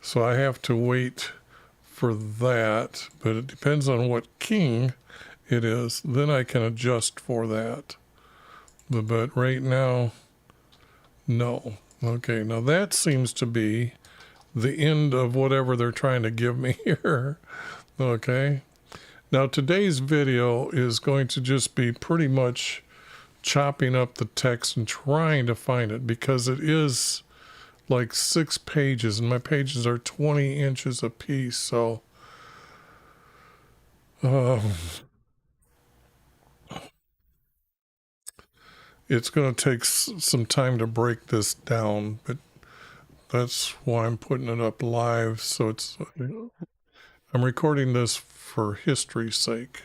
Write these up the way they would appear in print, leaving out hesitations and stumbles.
So I have to wait for that, but it depends on what king it is. Then I can adjust for that. But right now, no. Okay, now that seems to be the end of whatever they're trying to give me here. Okay. Now today's video is going to just be pretty much chopping up the text and trying to find it, because it is like 6 pages and my pages are 20 inches a piece. So it's going to take some time to break this down, but that's why I'm putting it up live. So it's, I'm recording this for history's sake,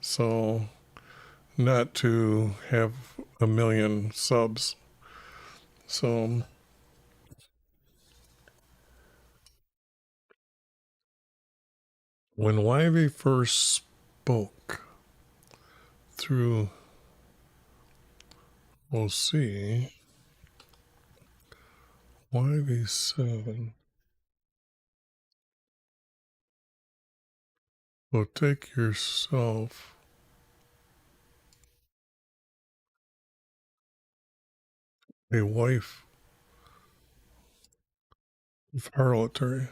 so not to have a million subs. So when YV first spoke through Hosea, YV7, well, take yourself a wife of harlotry.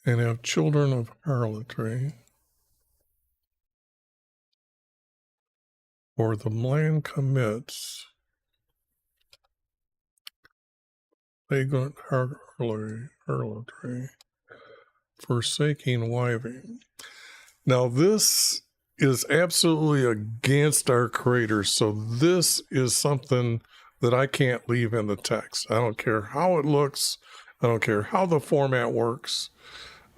And have children of harlotry, or the man commits flagrant harlotry, forsaking wiving. Now this is absolutely against our Creator, so this is something that I can't leave in the text. I don't care how it looks. I don't care how the format works.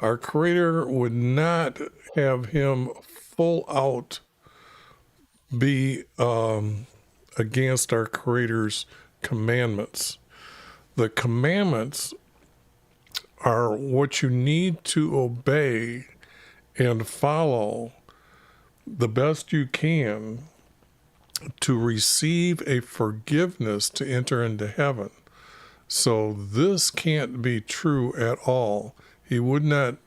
Our Creator would not have him full out be against our Creator's commandments. The commandments are what you need to obey and follow the best you can to receive a forgiveness to enter into heaven. So this can't be true at all. He would not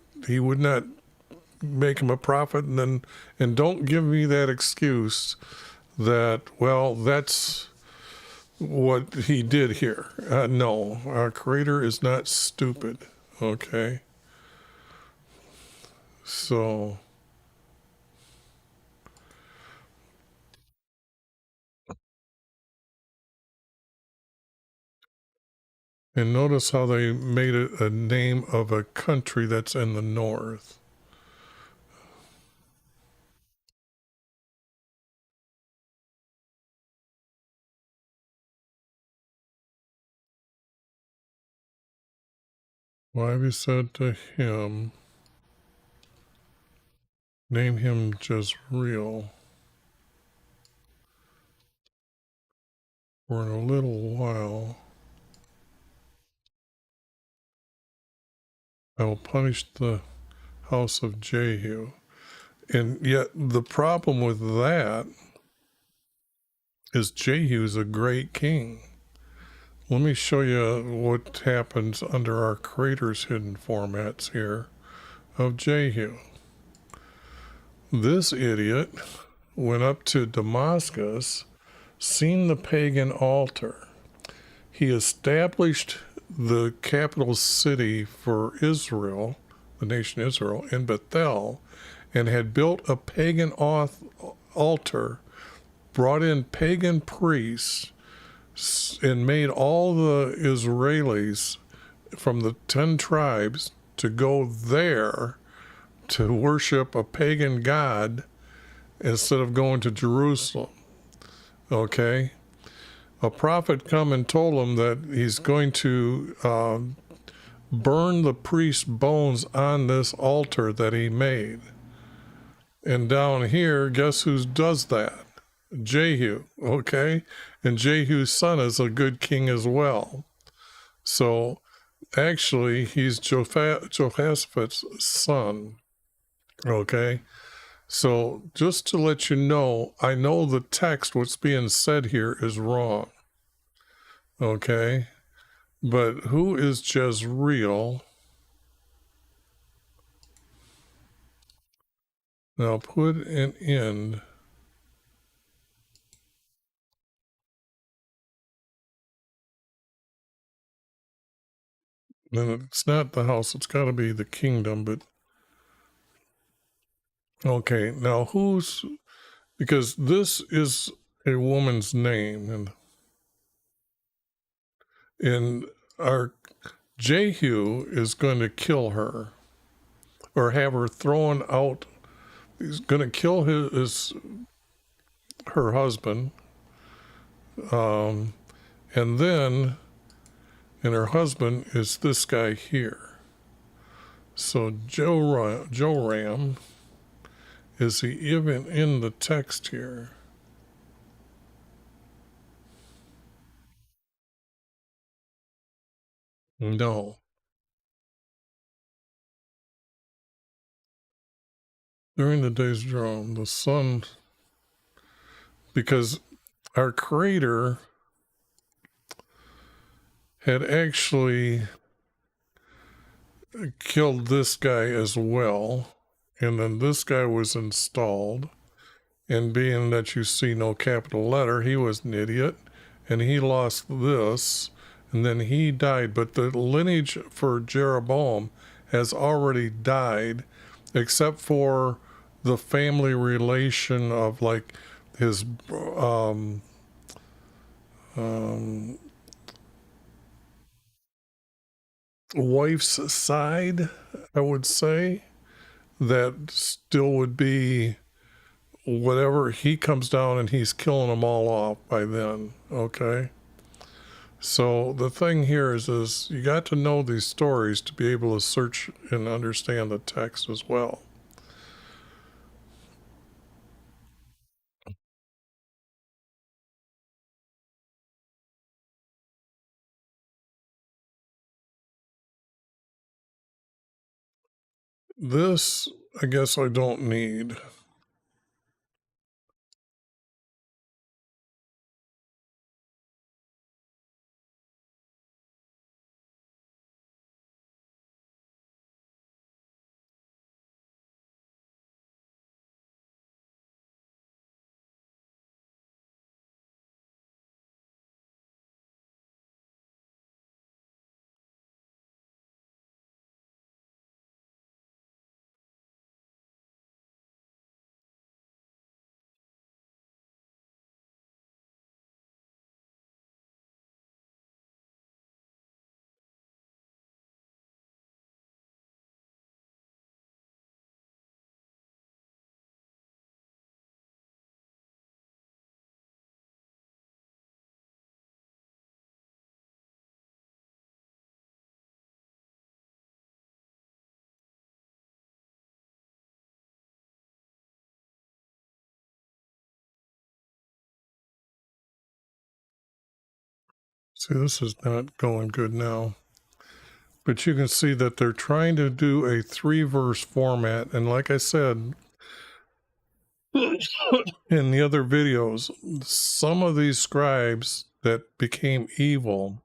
make him a prophet. And don't give me that excuse that, well, that's what he did here. No, our Creator is not stupid. Okay. So and notice how they made it a name of a country that's in the north. Why have you said to him, name him Jezreel, for in a little while I will punish the house of Jehu. And yet the problem with that is Jehu's a great king. Let me show you what happens under our Creator's hidden formats here of Jehu. This idiot went up to Damascus, seen the pagan altar. He established the capital city for Israel, the nation Israel, in Bethel, and had built a pagan altar, brought in pagan priests, and made all the Israelis from the 10 tribes to go there to worship a pagan god instead of going to Jerusalem. Okay? A prophet come and told him that he's going to burn the priest's bones on this altar that he made. And down here, guess who does that? Jehu, okay? And Jehu's son is a good king as well. So actually, he's Jehoshaphat's son, okay? So just to let you know, I know the text, what's being said here is wrong. Okay? But who is Jezreel? Now put an end. And it's not the house, it's got to be the kingdom, but okay. Now who's, because this is a woman's name, and our Jehu is going to kill her or have her thrown out. He's going to kill her husband, and then, and her husband is this guy here. So Joram, is he even in the text here? No. During the days of Jerome, the son, because our creator had actually killed this guy as well, and then this guy was installed. And being that you see no capital letter, he was an idiot, and he lost this, and then he died. But the lineage for Jeroboam has already died, except for the family relation of like his wife's side, I would say, that still would be whatever. He comes down and he's killing them all off by then. Okay. So the thing here is you got to know these stories to be able to search and understand the text as well. This, I guess I don't need. See, this is not going good now. But you can see that they're trying to do a 3-verse format. And like I said in the other videos, some of these scribes that became evil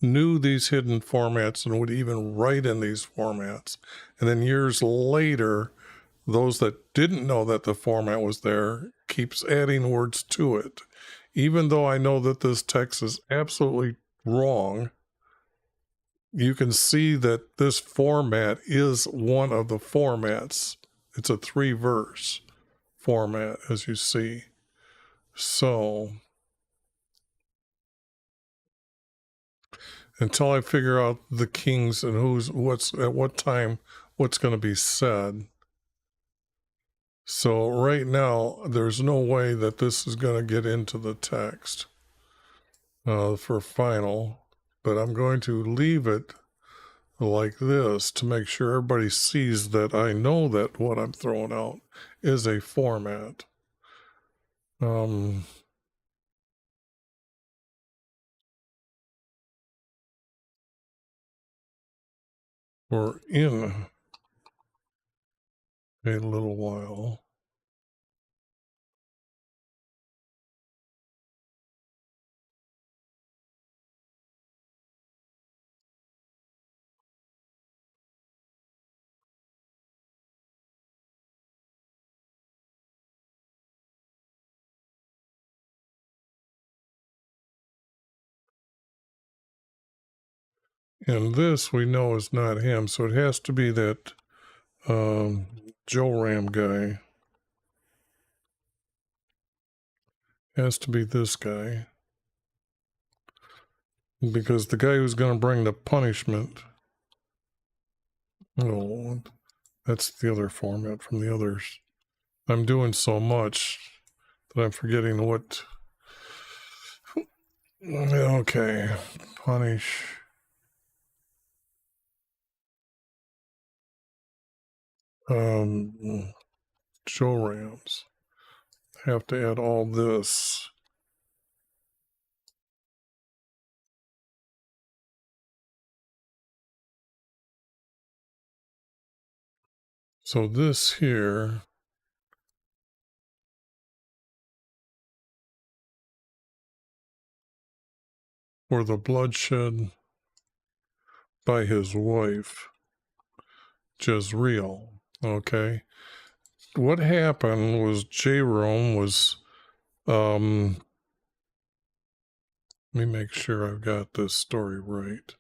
knew these hidden formats and would even write in these formats. And then years later, those that didn't know that the format was there keeps adding words to it. Even though I know that this text is absolutely wrong, you can see that this format is one of the formats. It's a 3-verse format, as you see. So until I figure out the kings and what's at what time, what's going to be said. So right now, there's no way that this is going to get into the text for final, but I'm going to leave it like this to make sure everybody sees that I know that what I'm throwing out is a format. We're in a little while. And this we know is not him, so it has to be that Joram guy. Has to be this guy. Because the guy who's going to bring the punishment. Oh, that's the other format from the others. I'm doing so much that I'm forgetting what. Okay, punish. Jorams. Have to add all this. So this here, for the bloodshed by his wife, Jezreel. Okay. What happened was Jerome was, let me make sure I've got this story right.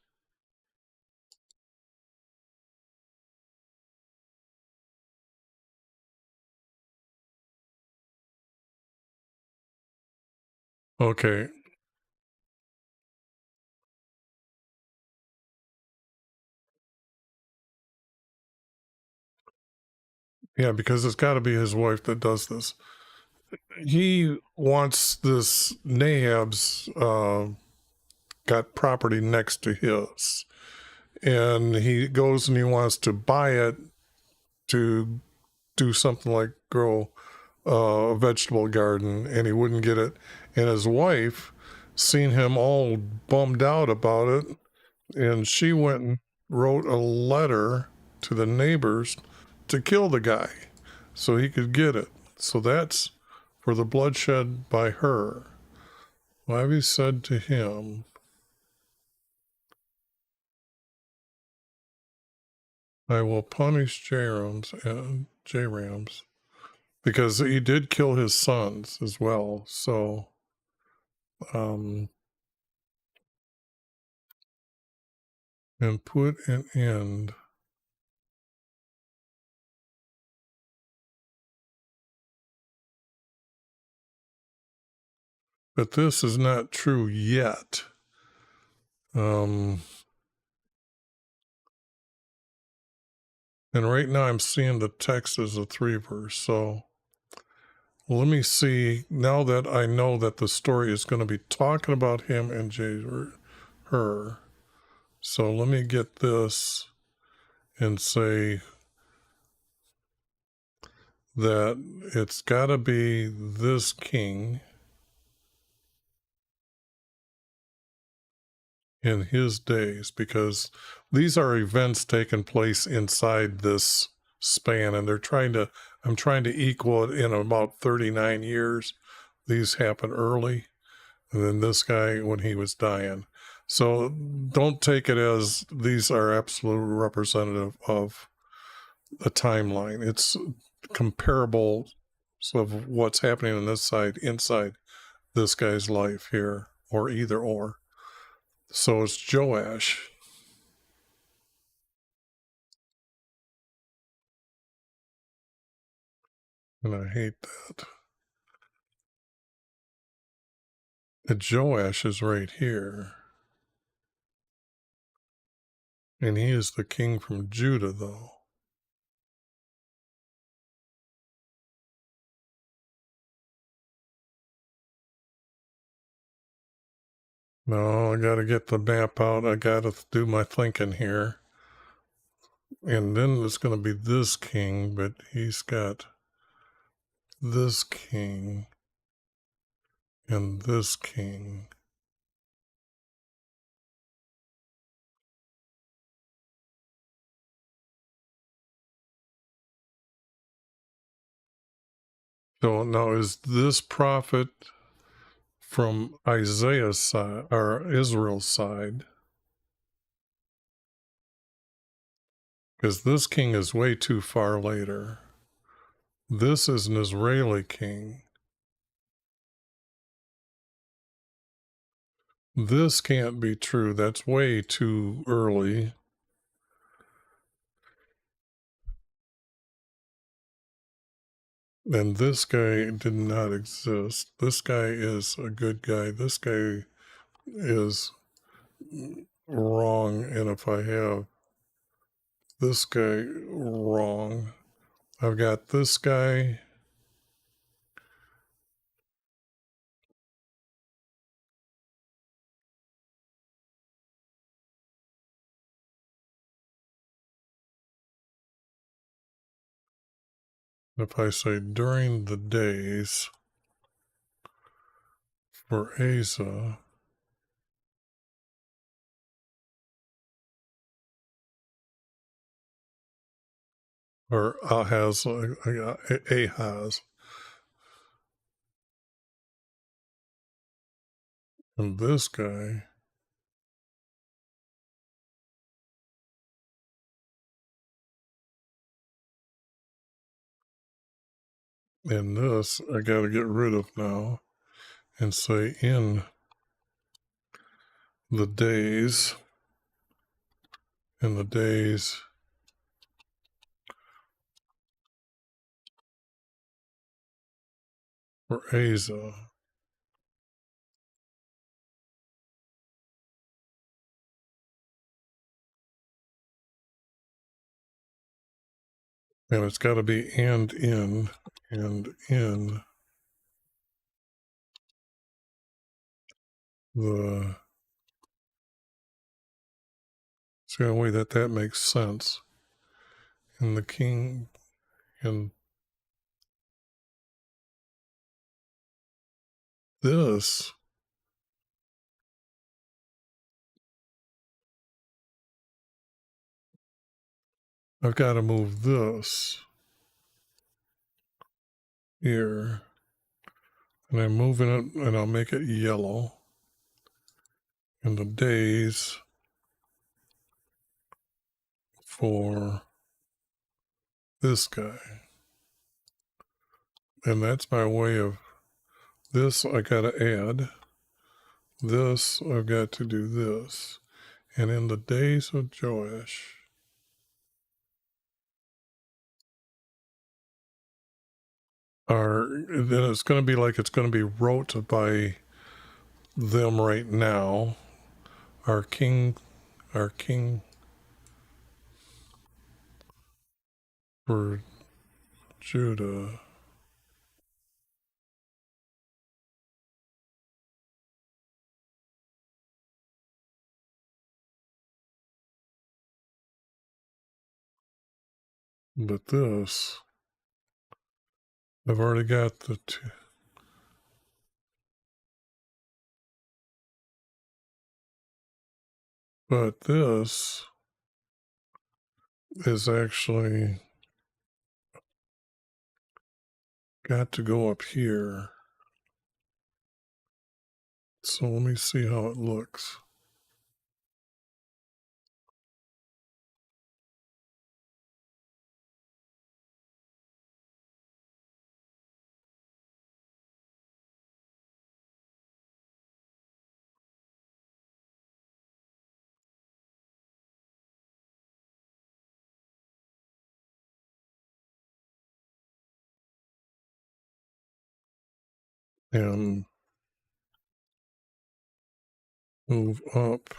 Okay. Yeah, because it's got to be his wife that does this. He wants this Nahab's got property next to his, and he goes and he wants to buy it to do something like grow a vegetable garden, and he wouldn't get it. And his wife seen him all bummed out about it, and she went and wrote a letter to the neighbors to kill the guy so he could get it. So that's for the bloodshed by her. Ivy said to him, I will punish Jarams, because he did kill his sons as well. So, and put an end. But this is not true yet. And right now I'm seeing the text as a 3 verse. So let me see, now that I know that the story is going to be talking about him and her. So let me get this and say that it's got to be this king in his days, because these are events taking place inside this span, and I'm trying to equal it in about 39 years. These happen early, and then this guy when he was dying. So don't take it as these are absolute representative of a timeline. It's comparable of what's happening on this side inside this guy's life here, or either or. So it's Joash. And I hate that. And Joash is right here. And he is the king from Judah, though. No, I got to get the map out. I got to do my thinking here. And then it's going to be this king, but he's got this king and this king. So now is this prophet from Isaiah's side or Israel's side? Because this king is way too far later. This is an Israeli king. This can't be true. That's way too early. And this guy did not exist. This guy is a good guy. This guy is wrong. And if I have this guy wrong, I've got this guy. If I say during the days for Asa, or Ahaz, Ahaz, and this guy, and this, I got to get rid of now and say in the days, in the days for Asa. And it's got to be and in the, see the way that makes sense. And the king, and this, I've got to move this here, and I'm moving it, and I'll make it yellow. And the days for this guy. And that's my way of this. I got to add this. I've got to do this. And in the days of Joash, then it's going to be like it's going to be wrote by them right now. Our king for Judah. But this, I've already got the two. But this is actually got to go up here. So let me see how it looks. And move up,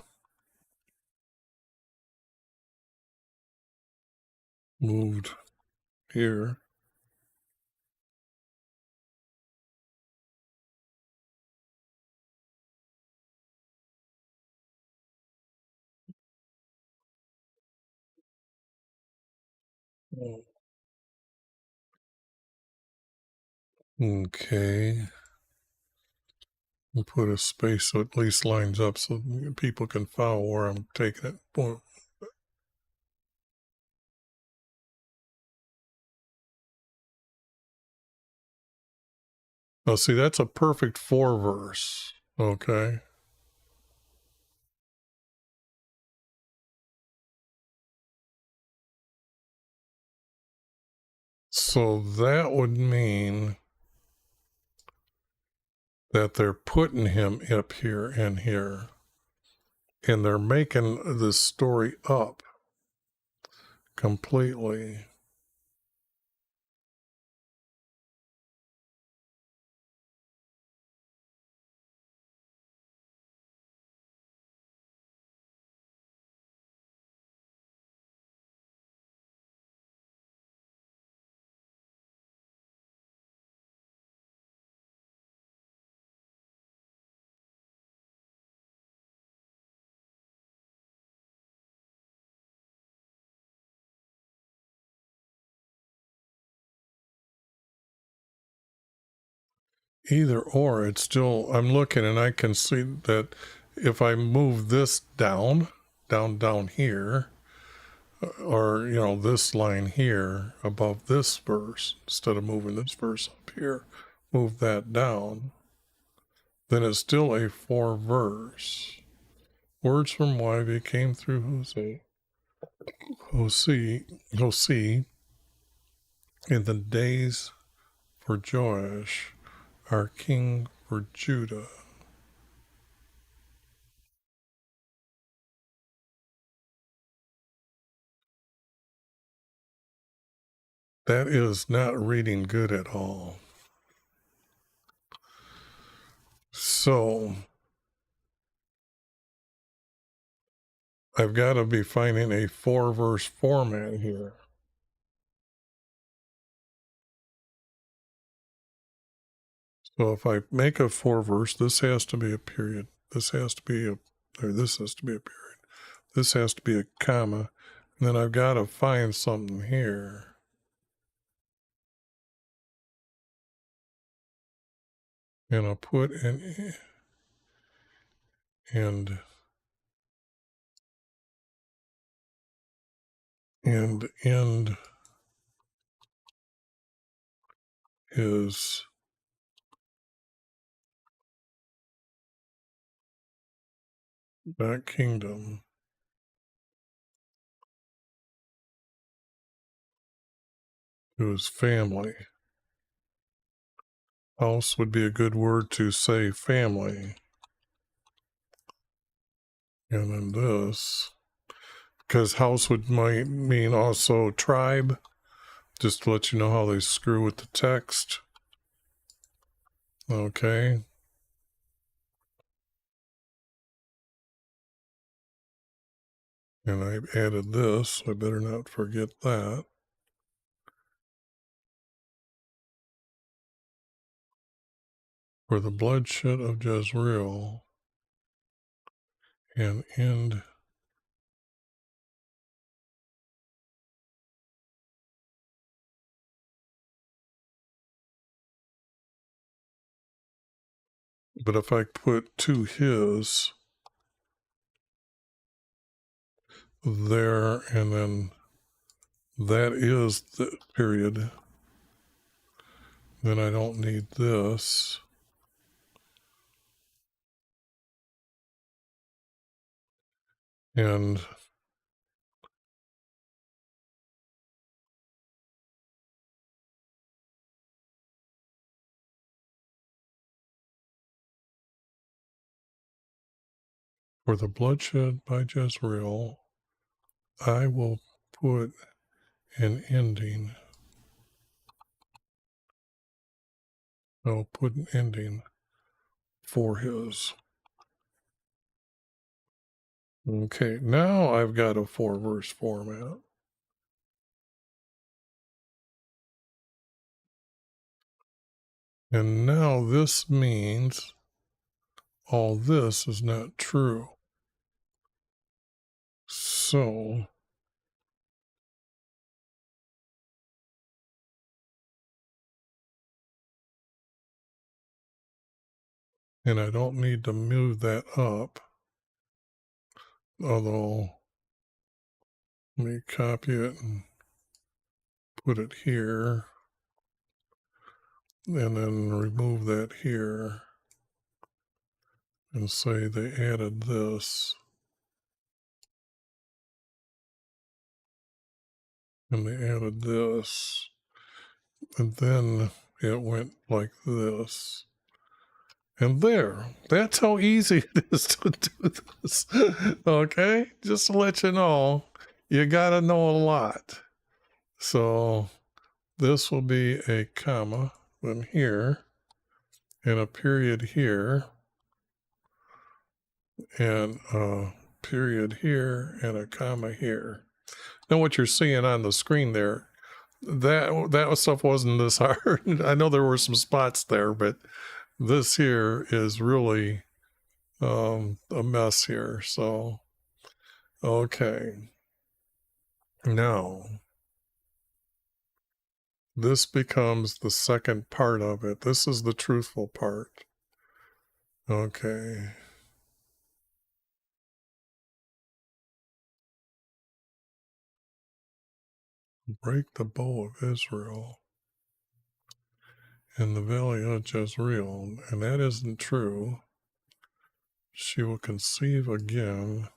moved here. Okay. We'll put a space so it at least lines up so people can follow where I'm taking it. Boom. Now, see, that's a perfect 4 verse. Okay. So that would mean that they're putting him up here and here, and they're making this story up completely. Either or, it's still, I'm looking and I can see that if I move this down here, or, this line here above this verse, instead of moving this verse up here, move that down, then it's still a 4 verse. Words from YHVH came through Hosea in the days for Joash, our king for Judah. That is not reading good at all. So I've got to be finding a 4 verse format here. So if I make a 4 verse, this has to be a period. This has to be a period. This has to be a comma. And then I've got to find something here. And I'll put an and end is that kingdom to his family. House would be a good word to say family. And then this, because house might mean also tribe, just to let you know how they screw with the text. Okay. And I've added this, I better not forget that. For the bloodshed of Jezreel and end. But if I put to his there, and then that is the period, then I don't need this. And for the bloodshed by Jezreel, I will put an ending. I'll put an ending for his. Okay, now I've got a 4 verse format. And now this means all this is not true. So and I don't need to move that up, although let me copy it and put it here. and then remove that here and say they added this, and they added this, and then it went like this. And there, that's how easy it is to do this. Okay, just to let you know, you got to know a lot. So this will be a comma, then here, and a period here, and a period here, and a comma here. Now what you're seeing on the screen there, that stuff wasn't this hard. I know there were some spots there, but this here is really a mess here. So, okay. Now, this becomes the second part of it. This is the truthful part. Okay. Break the bow of Israel in the valley of Jezreel. And that isn't true. She will conceive again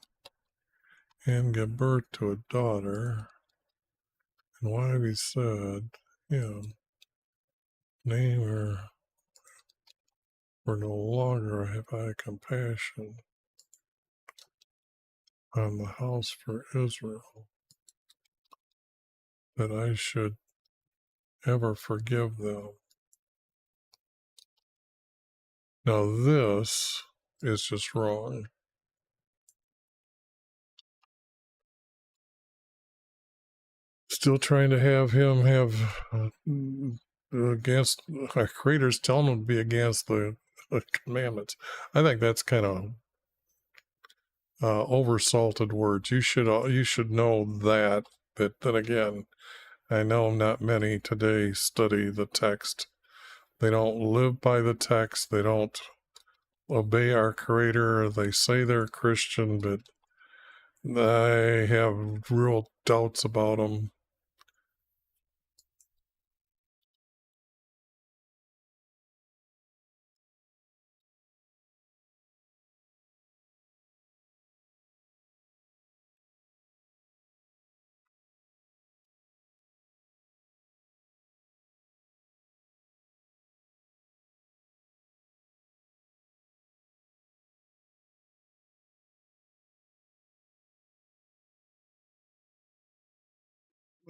and give birth to a daughter. And why we said, name her, for no longer have I compassion on the house for Israel, that I should ever forgive them. Now this is just wrong. Still trying to have him have against our creators, telling him to be against the commandments. I think that's kind of oversalted words. You should know that, but then again, I know not many today study the text. They don't live by the text. They don't obey our Creator. They say they're Christian, but I have real doubts about them.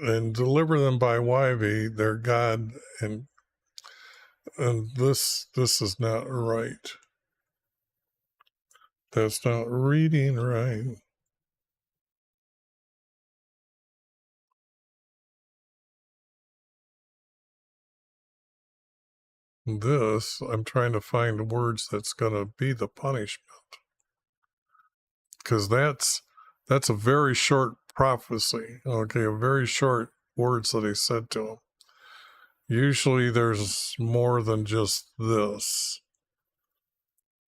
And deliver them by YV, their God, and this is not right. That's not reading right. This, I'm trying to find words that's going to be the punishment, because that's a very short prophecy. Okay, a very short words that he said to him. Usually there's more than just this.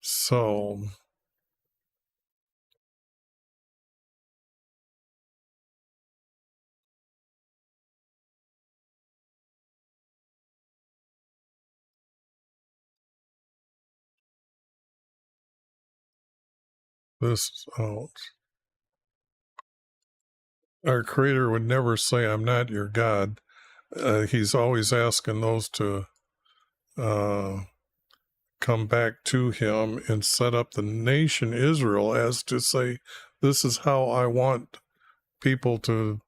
So this is out. Our Creator would never say, I'm not your God. He's always asking those to come back to him and set up the nation Israel as to say, this is how I want people to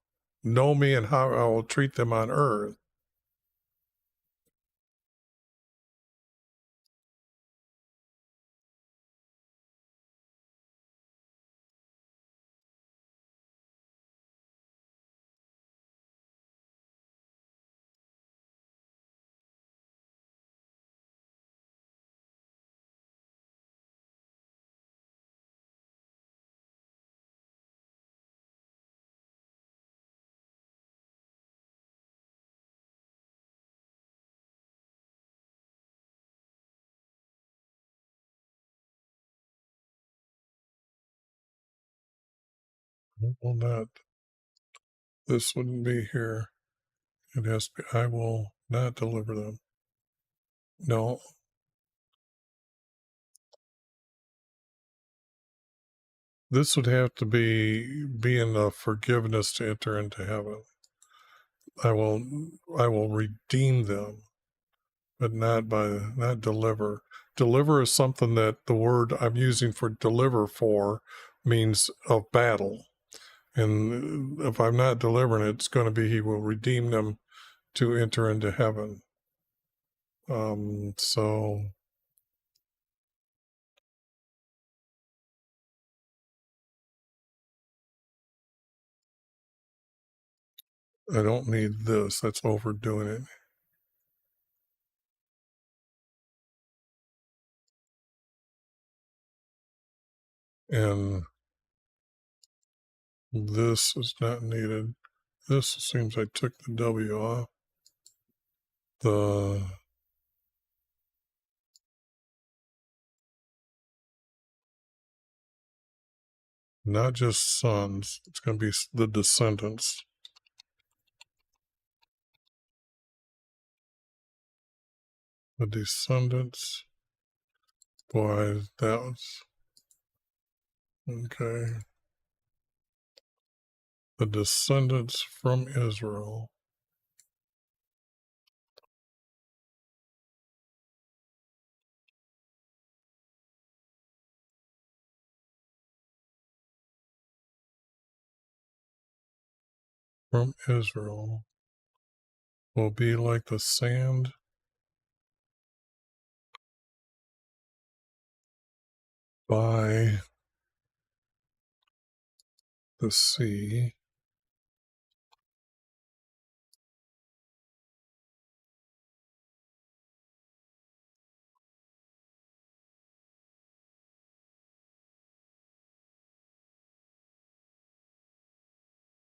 know me and how I will treat them on earth. Well, not, this wouldn't be here. It has to be, I will not deliver them. No, this would have to be in the forgiveness to enter into heaven. I will redeem them, but not deliver. Deliver is something that the word I'm using for deliver for means of battle. And if I'm not delivering it, it's going to be he will redeem them to enter into heaven. So I don't need this. That's overdoing it. And this is not needed. This seems I took the W off. Not just sons, it's going to be the descendants. The descendants. Boy, that was okay. The descendants from Israel. From Israel will be like the sand by the sea.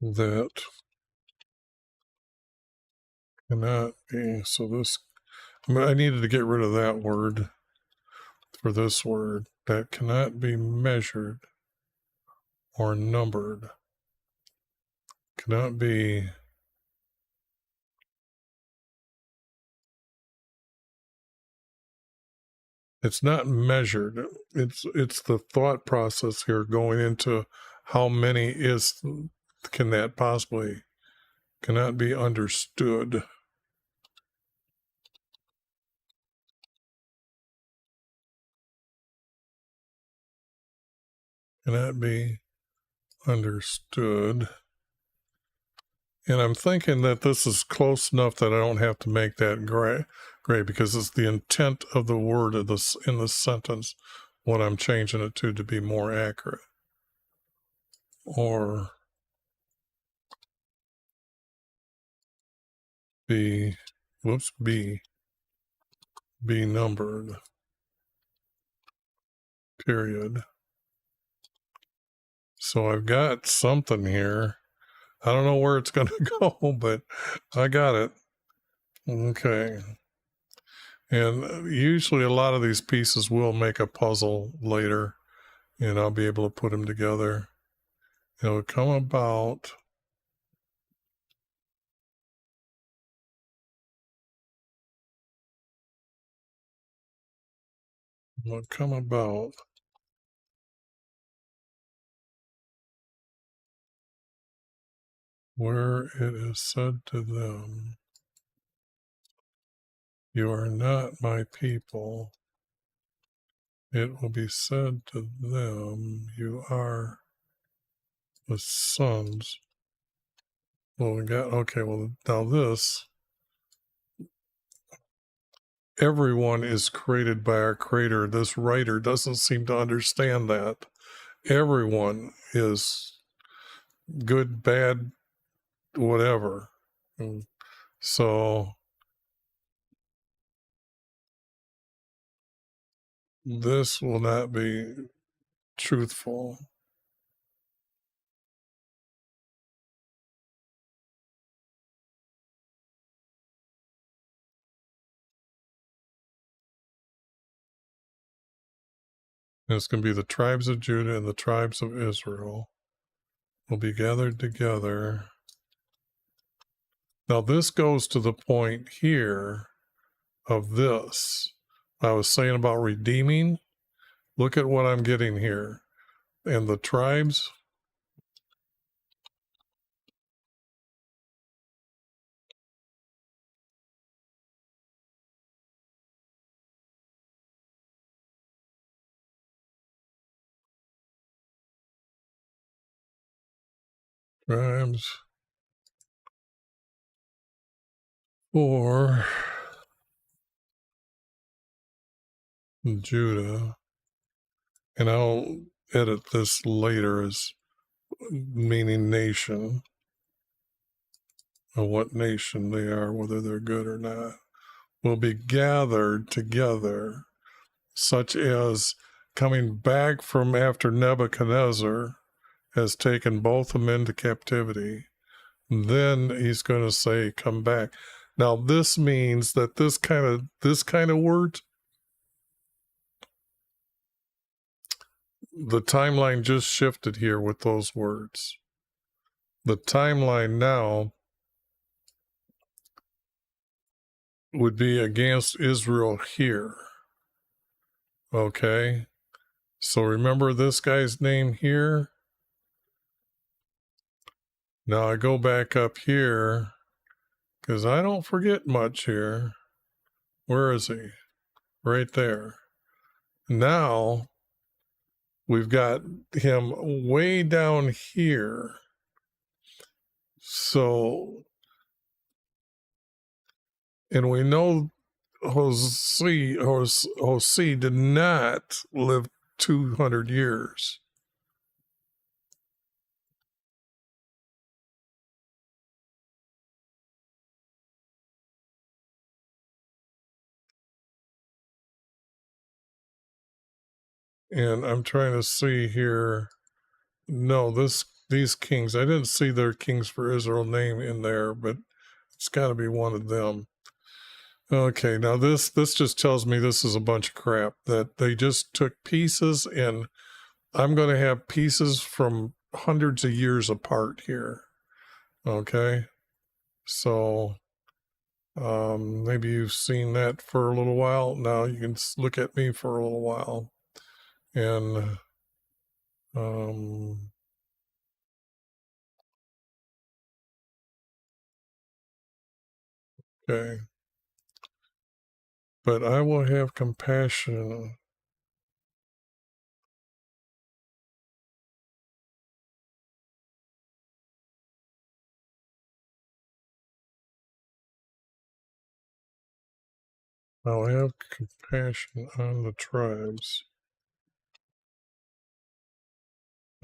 That cannot be. So this, I needed to get rid of that word for this word. That cannot be measured or numbered. Cannot be. It's not measured. It's the thought process here going into how many can that possibly cannot be understood. Cannot be understood. And I'm thinking that this is close enough that I don't have to make that gray because it's the intent of the word of this in the sentence what I'm changing it to be more accurate. Or be numbered, period. So I've got something here. I don't know where it's going to go, but I got it. Okay. And usually a lot of these pieces will make a puzzle later, and I'll be able to put them together. It'll come about. Will come about where it is said to them, "You are not my people." It will be said to them, "You are the sons." Well, we got, okay, well, now this, everyone is created by our creator. This writer doesn't seem to understand that. Everyone is good, bad, whatever. And so this will not be truthful. And it's going to be the tribes of Judah and the tribes of Israel will be gathered together. Now this goes to the point here of this. I was saying about redeeming. Look at what I'm getting here. And the tribes, tribes for Judah. And I'll edit this later as meaning nation, or what nation they are, whether they're good or not, will be gathered together, such as coming back from after Nebuchadnezzar has taken both of them into captivity. Then he's going to say, come back. Now this means that this kind of word, the timeline just shifted here with those words. The timeline now would be against Israel here. Okay. So remember this guy's name here? Now I go back up here because I don't forget much here. Where is he? Right there. Now we've got him way down here. So, and we know Hosea did not live 200 years. And I'm trying to see here. No, these kings, I didn't see their kings for Israel name in there, but it's got to be one of them. Okay, now this just tells me this is a bunch of crap, that they just took pieces, and I'm going to have pieces from hundreds of years apart here. Okay, so maybe you've seen that for a little while. Now you can look at me for a little while, and okay, but I will have compassion. I'll have compassion on the tribes.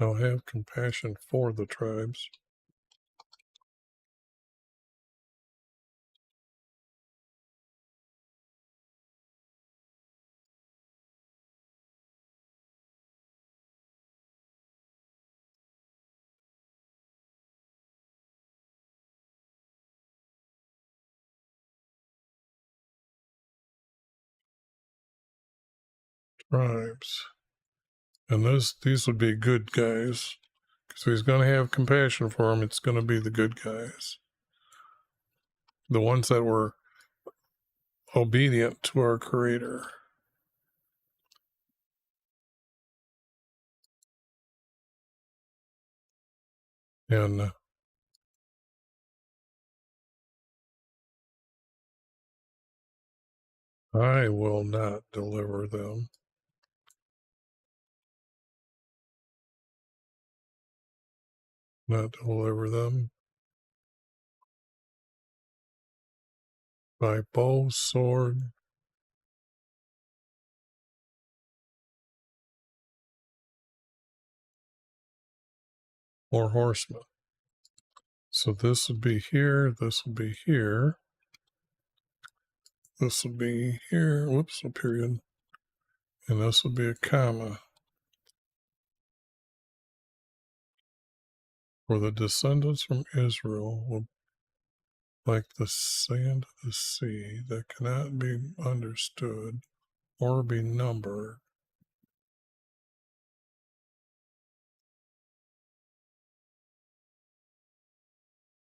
I'll have compassion for the tribes. Tribes. And these would be good guys. Because he's going to have compassion for them. It's going to be the good guys. The ones that were obedient to our Creator. And I will not deliver them. Not deliver them by bow, sword, or horsemen. So this would be here, this would be here, this would be here, whoops, a period, and this would be a comma. For the descendants from Israel will like the sand of the sea that cannot be understood or be numbered.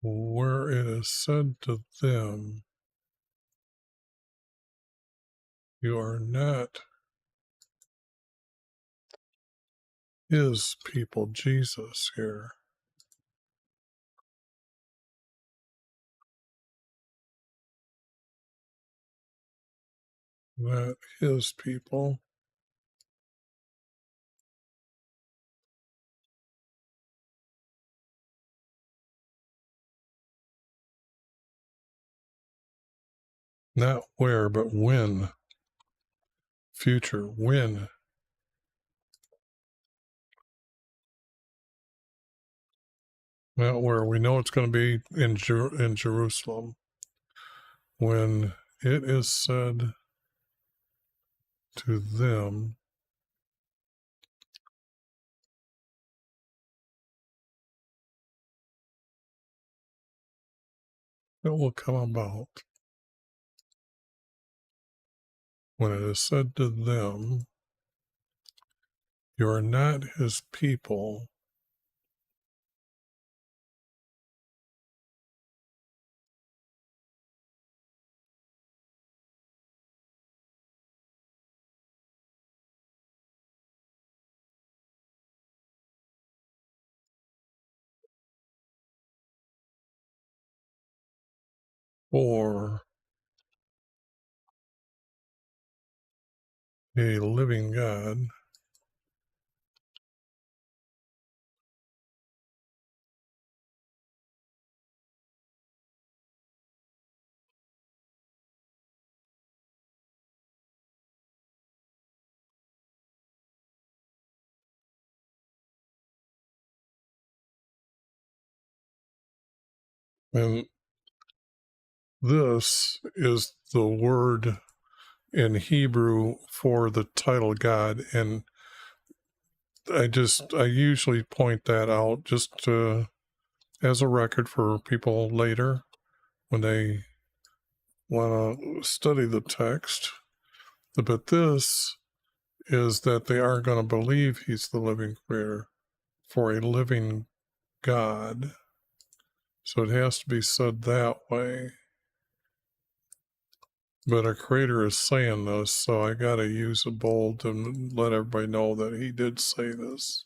Where it is said to them, You are not his people, Jesus here. Not his people. Not where, but when. Future, when. Not where. We know it's going to be in Jerusalem. When it is said to them, it will come about. When it is said to them, you are not his people, for a living God, and this is the word in Hebrew for the title God. And I usually point that out just as a record for people later when they want to study the text. But this is that they are going to believe he's the living creator for a living God. So it has to be said that way. But our creator is saying this, so I got to use a bold and let everybody know that he did say this.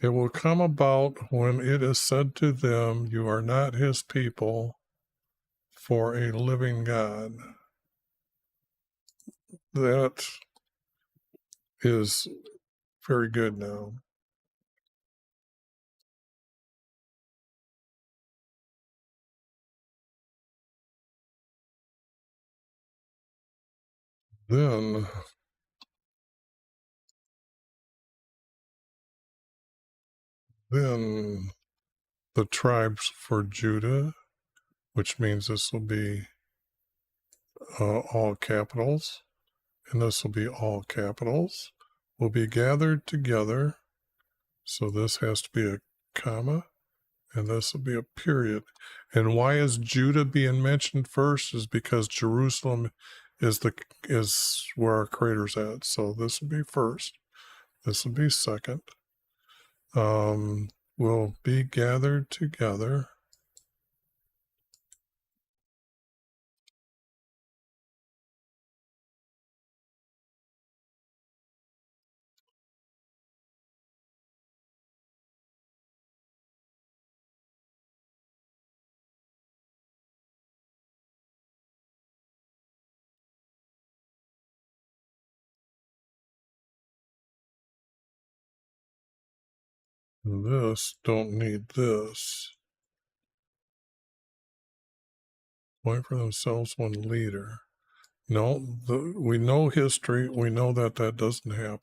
It will come about when it is said to them, you are not his people, for a living God. That is very good now. Then the tribes for Judah, which means this will be all capitals, and this will be all capitals, will be gathered together. So this has to be a comma, and this will be a period. And why is Judah being mentioned first? Is because Jerusalem is where our creator's at. So this will be first. This will be second. Will be gathered together. This don't need this. Point for themselves one leader. No, we know history. We know that doesn't happen.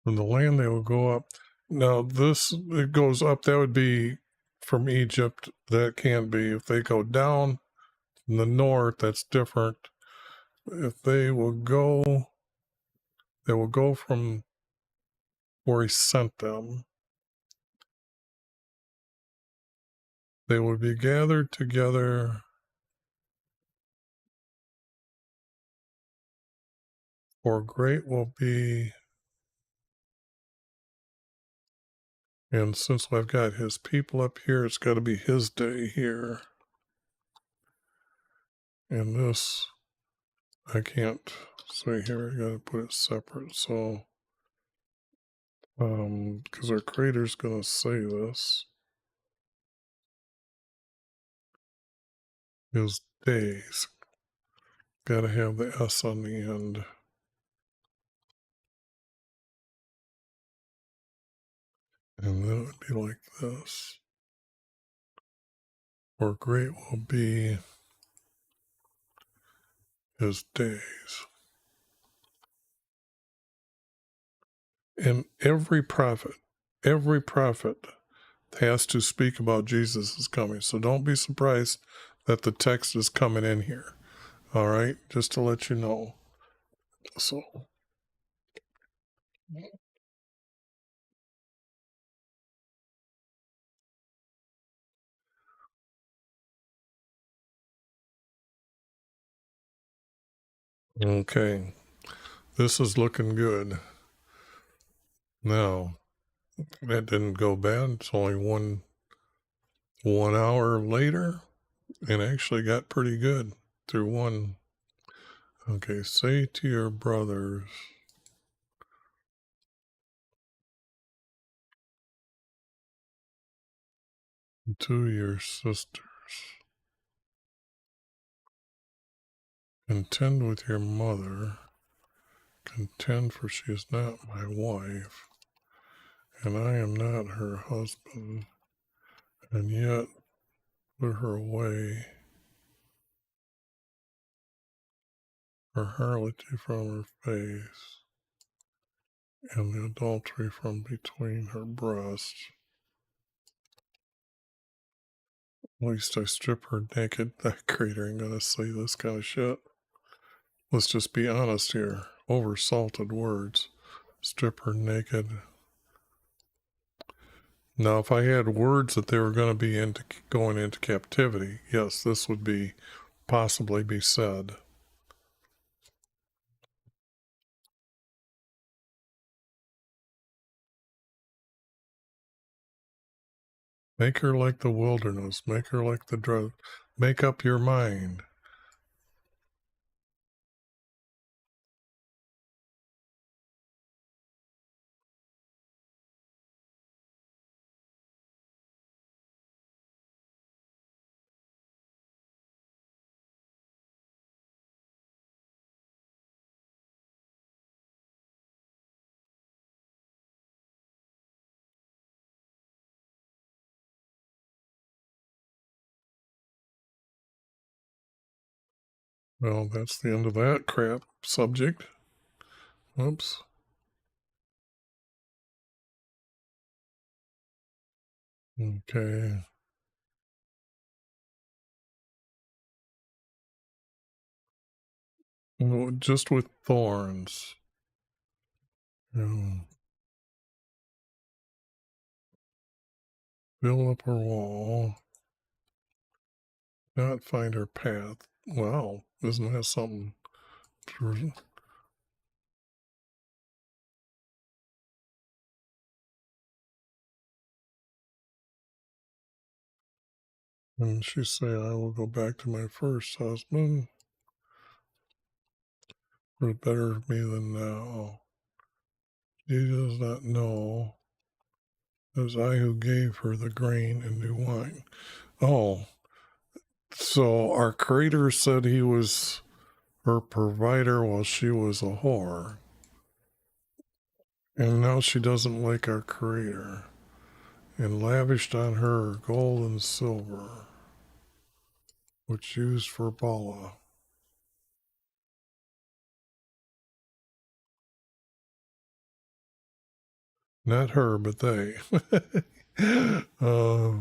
From the land they will go up. Now this, it goes up. That would be from Egypt. That can be. If they go down in the north, that's different. If they will go from where he sent them. They will be gathered together for great will be. And since I've got his people up here, it's got to be his day here. And this, I can't say here, I got to put it separate. So, because our creator's going to say this, his days, got to have the S on the end. And then it would be like this. For great will be his days. And every prophet has to speak about Jesus is coming. So don't be surprised that the text is coming in here. All right, just to let you know. So, okay, this is looking good. Now, that didn't go bad. It's only one hour later, and actually got pretty good through one. Okay, say to your brothers, to your sisters, contend with your mother, contend, for she is not my wife, and I am not her husband, and yet put her away, her harlotry from her face, and the adultery from between her breasts. At least I strip her naked. That creator ain't gonna say this kind of shit. Let's just be honest here. Oversalted words. Strip her naked. Now, if I had words that they were going to be going into captivity, yes, this would be possibly be said. Make her like the wilderness. Make her like the drought. Make up your mind. Well, that's the end of that crap subject. Oops. Okay. Well, just with thorns. Build up her wall. Not find her path. Wow. Isn't that something? And she say, I will go back to my first husband, for better me than now. She does not know. It was I who gave her the grain and new wine. Oh, so our creator said he was her provider while she was a whore. And now she doesn't like our creator, and lavished on her gold and silver, which used for Bala. Not her, but they. uh,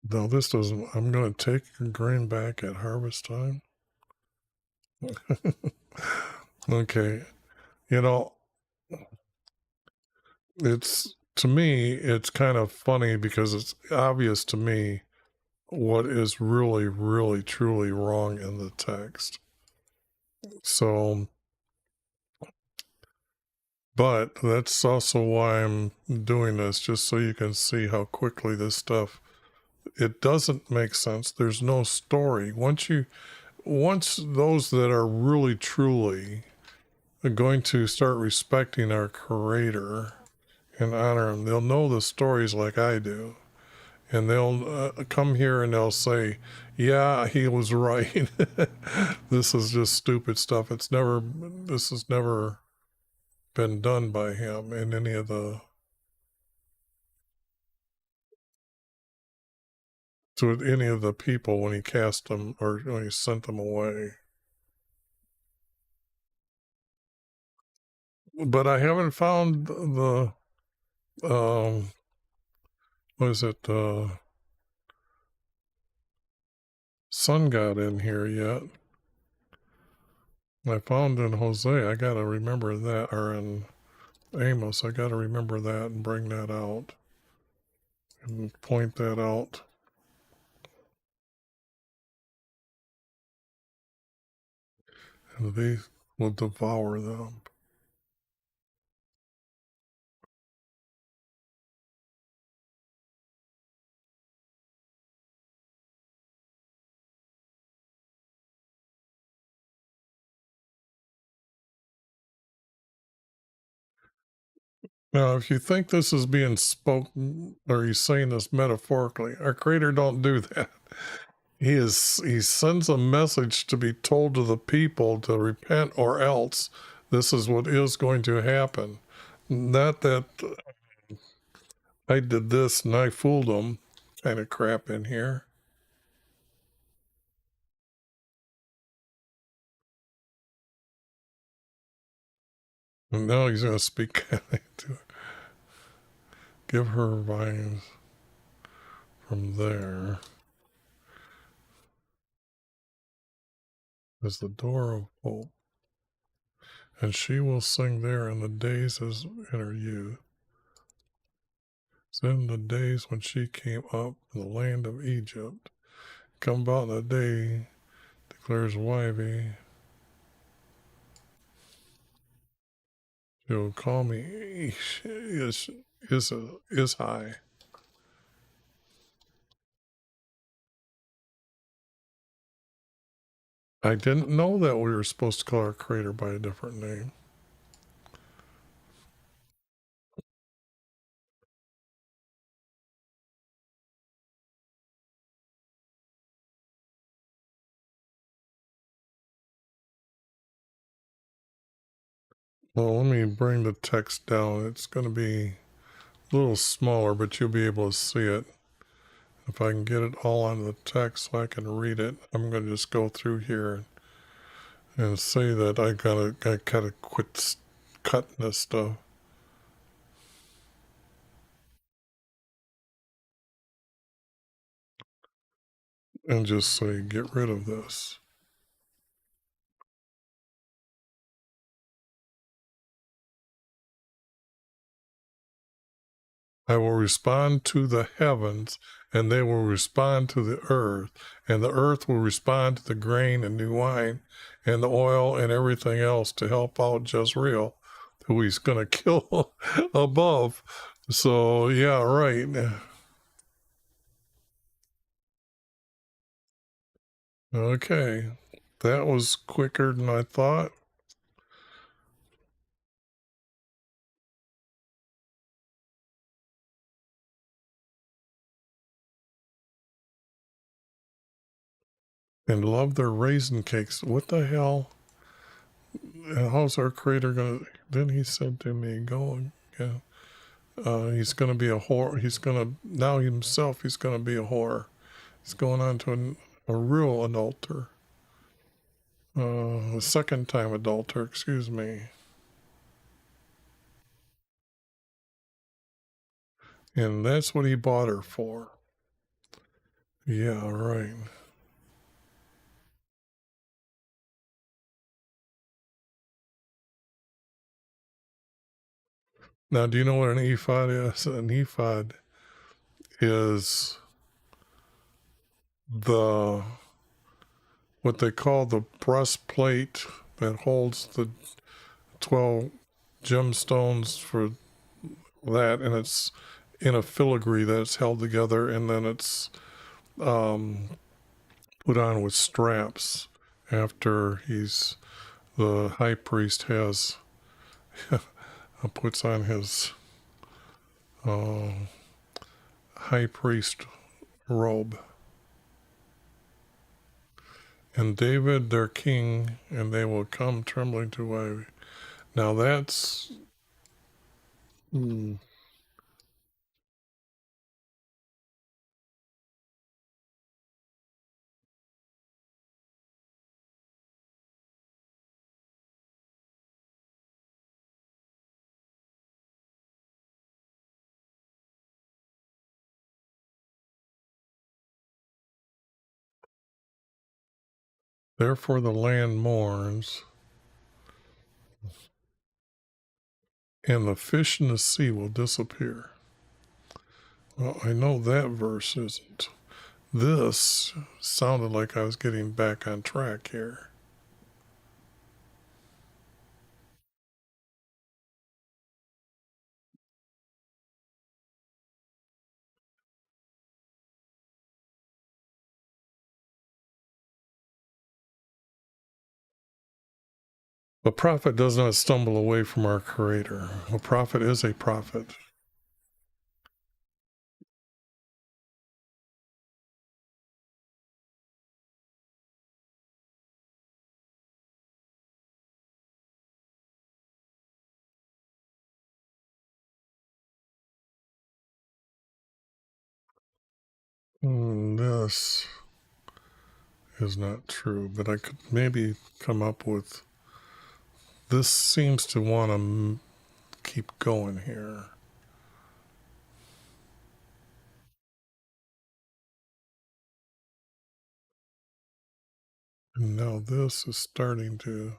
no, this doesn't. I'm going to take your grain back at harvest time. Okay. You know, it's to me, it's kind of funny because it's obvious to me what is really, really, truly wrong in the text. So, but that's also why I'm doing this, just so you can see how quickly this stuff, it doesn't make sense. There's no story. Once those that are really, truly going to start respecting our Creator and honor Him, they'll know the stories like I do. And they'll come here and they'll say, yeah, he was right. This is just stupid stuff. This has never been done by him in any of to any of the people when he cast them or when he sent them away. But I haven't found the, what is it, sun god in here yet. I found in Hosea, I got to remember that, or in Amos, I got to remember that and bring that out and point that out. And they will devour them. Now, if you think this is being spoken, or he's saying this metaphorically, our Creator don't do that. He sends a message to be told to the people to repent, or else this is what is going to happen. Not that I did this and I fooled them kind of crap in here. And now he's going to speak to her. Give her vines from there as the door of hope, and she will sing there in the days as in her youth. In the days when she came up in the land of Egypt. Come about the day, declares YV. She'll call me is high. I didn't know that we were supposed to call our Creator by a different name. Well, let me bring the text down. It's going to be a little smaller, but you'll be able to see it. If I can get it all on the text so I can read it, I'm going to just go through here and say that I gotta quit cutting this stuff. And just say, get rid of this. I will respond to the heavens, and they will respond to the earth, and the earth will respond to the grain and new wine and the oil and everything else to help out Jezreel, who he's going to kill above. So, yeah, right. Okay. That was quicker than I thought. And love their raisin cakes. What the hell? How's our Creator gonna? Then he said to me, "Go again. He's gonna be a whore. He's gonna now himself. He's gonna be a whore. He's going on to a real adulterer." The second time adulterer, excuse me. And that's what he bought her for. Yeah, right. Now, do you know what an ephod is? An ephod is the what they call the breastplate that holds the 12 gemstones for that, and it's in a filigree that's held together, and then it's put on with straps after the high priest has puts on his high priest robe. And David, their king, and they will come trembling to YHVH. Now that's therefore the land mourns, and the fish in the sea will disappear. Well, I know that verse isn't. This sounded like I was getting back on track here. A prophet does not stumble away from our Creator. A prophet is a prophet. This is not true, but I could maybe come up with. This seems to want to keep going here. And now this is starting to.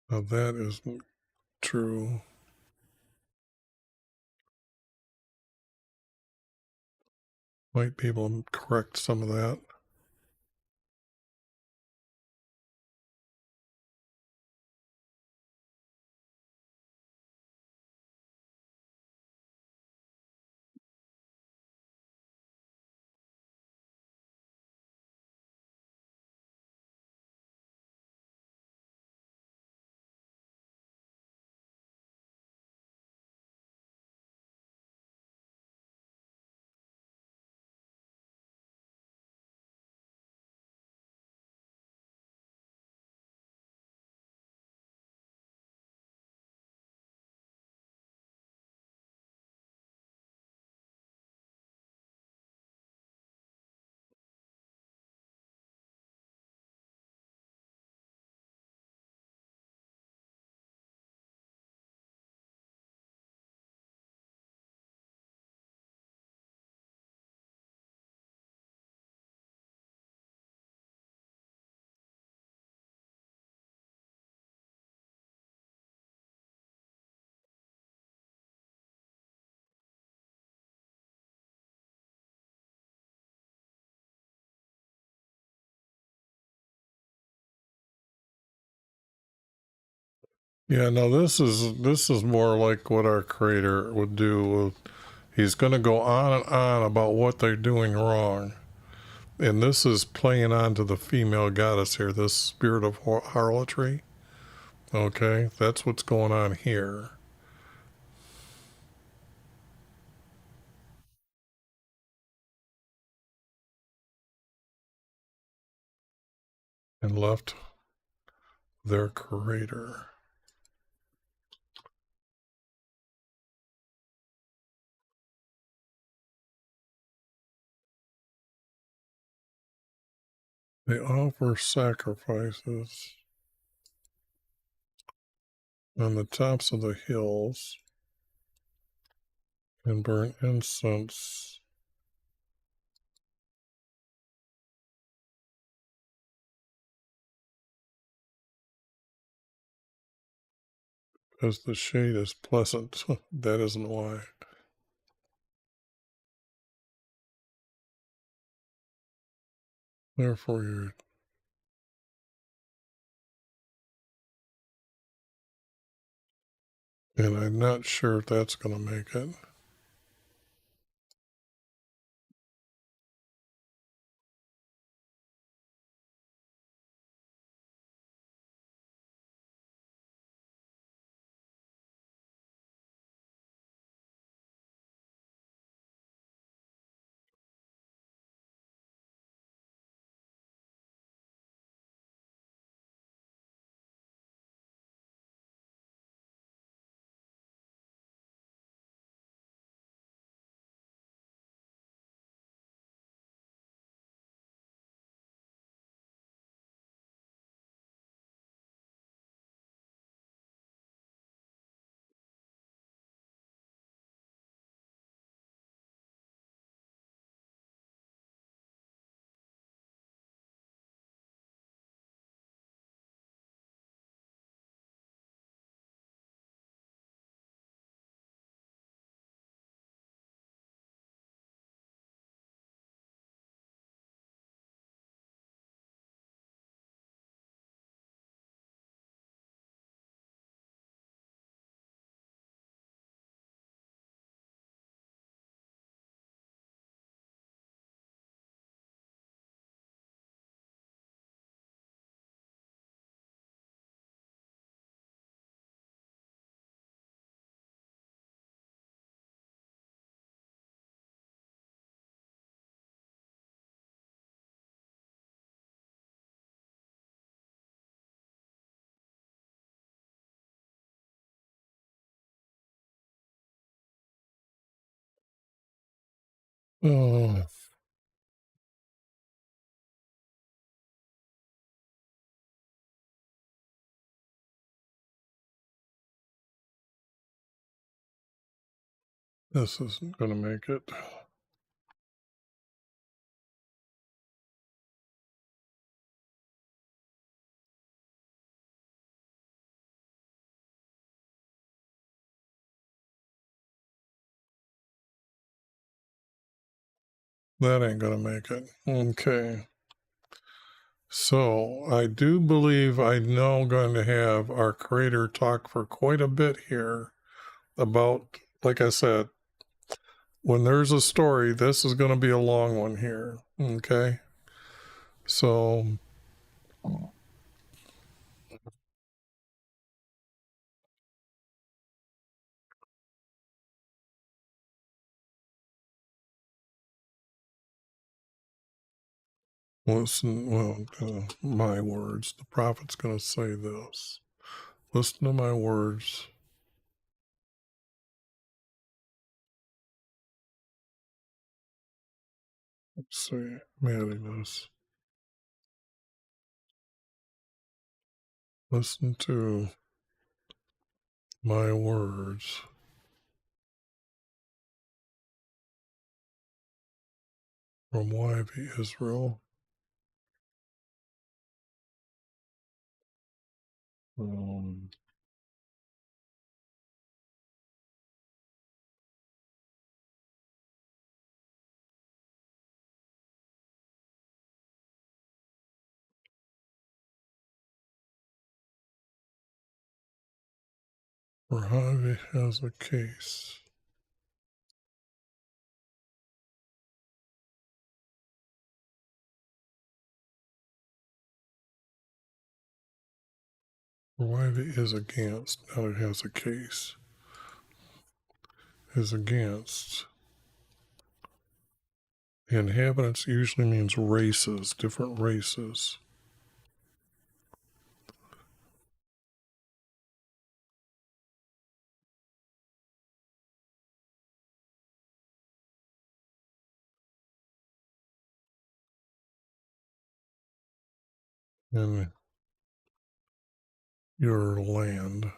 Now that isn't true. Might be able to correct some of that. Yeah, no, this is more like what our Creator would do. He's going to go on and on about what they're doing wrong. And this is playing on to the female goddess here, this spirit of harlotry. Okay, that's what's going on here. And left their Creator. They offer sacrifices on the tops of the hills and burn incense because the shade is pleasant. That isn't why. Therefore, you're. And I'm not sure if that's going to make it. Oh, this isn't going to make it. That ain't going to make it. Okay. So I do believe I know going to have our creator talk for quite a bit here about, like I said, when there's a story, this is going to be a long one here. Okay. So listen, well, my words. The prophet's going to say this. Listen to my words. Let's see. I'm adding this. Listen to my words from YV Israel. Um, YHVH has a case. YV is against. Now it has a case. Is against. The inhabitants usually means races, different races. in your land.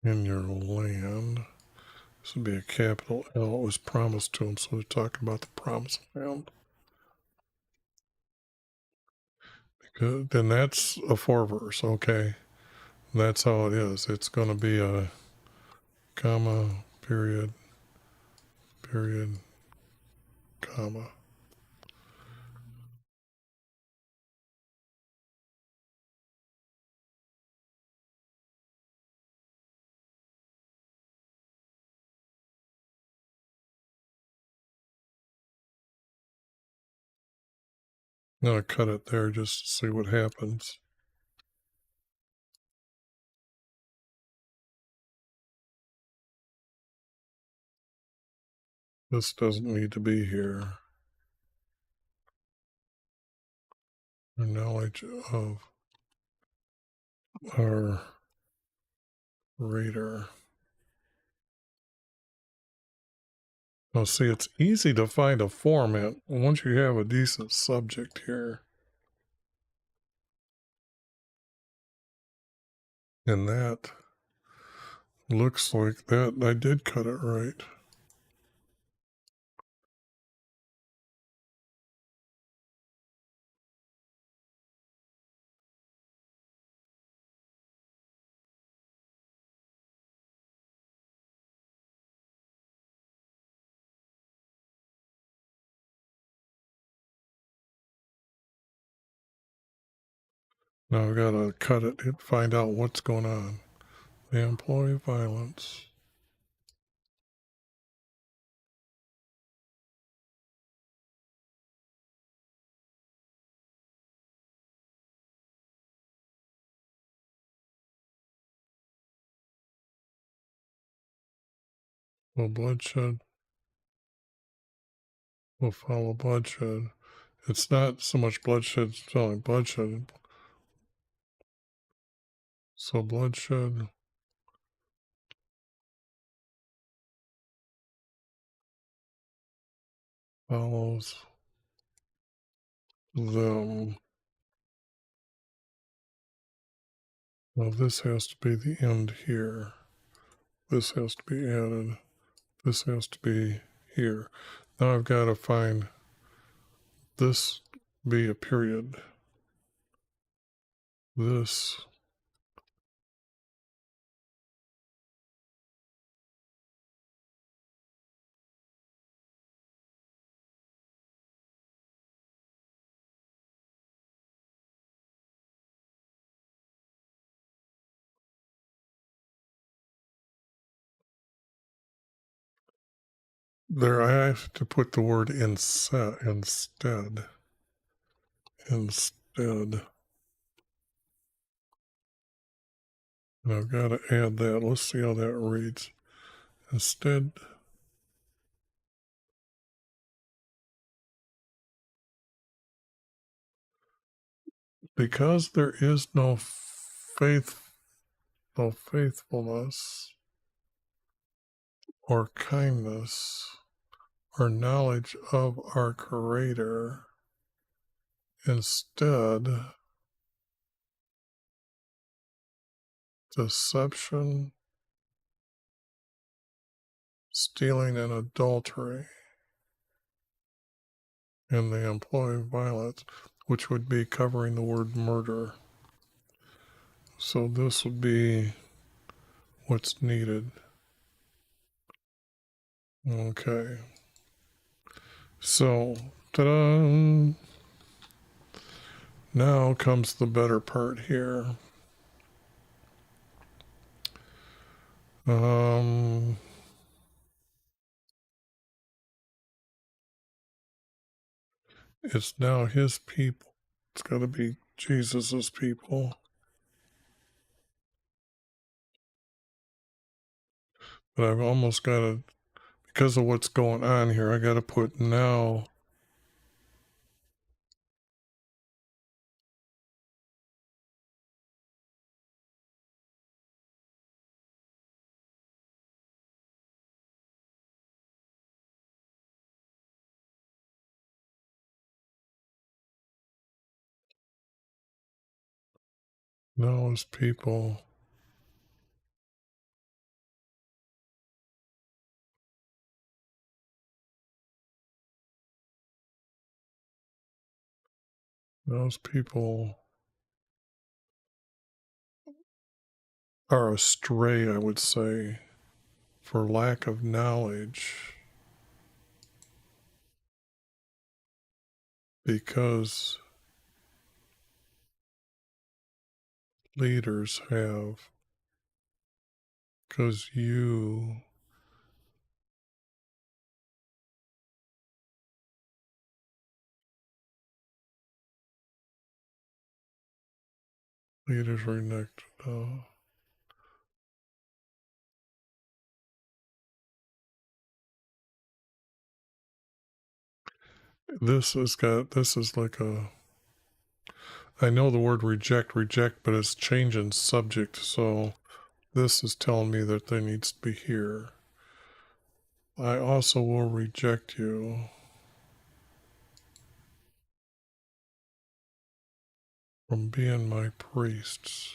In your land. This would be a capital L. It was promised to him, so they're talking about the promised land. Then that's a 4-verse, okay? That's how it is. It's going to be a comma, period, period, comma. I'm going to cut it there just to see what happens. This doesn't need to be here. Our knowledge of our reader. Now, see, it's easy to find a format once you have a decent subject here. And that looks like that. I did cut it right. Now I've got to cut it and find out what's going on. The employee violence. Will bloodshed will follow bloodshed. It's not so much bloodshed, it's telling bloodshed. So bloodshed follows them. Now this has to be the end here. This has to be added. This has to be here. Now I've got to find this be a period. This there I have to put the word instead. Instead. And I've got to add that. Let's see how that reads. Instead, because there is no faithfulness or kindness or knowledge of our Creator, instead, deception, stealing, and adultery, and the employee violence, which would be covering the word murder. So this would be what's needed. Okay. So, ta-da! Now comes the better part here. It's now his people. It's got to be Jesus's people. But I've almost got to, because of what's going on here, I got to put now. Now his people those people are astray, I would say, for lack of knowledge, because leaders have, because you leaders reneged. This is like a, I know the word reject, but it's changing subject. So this is telling me that there needs to be here. I also will reject you from being my priests.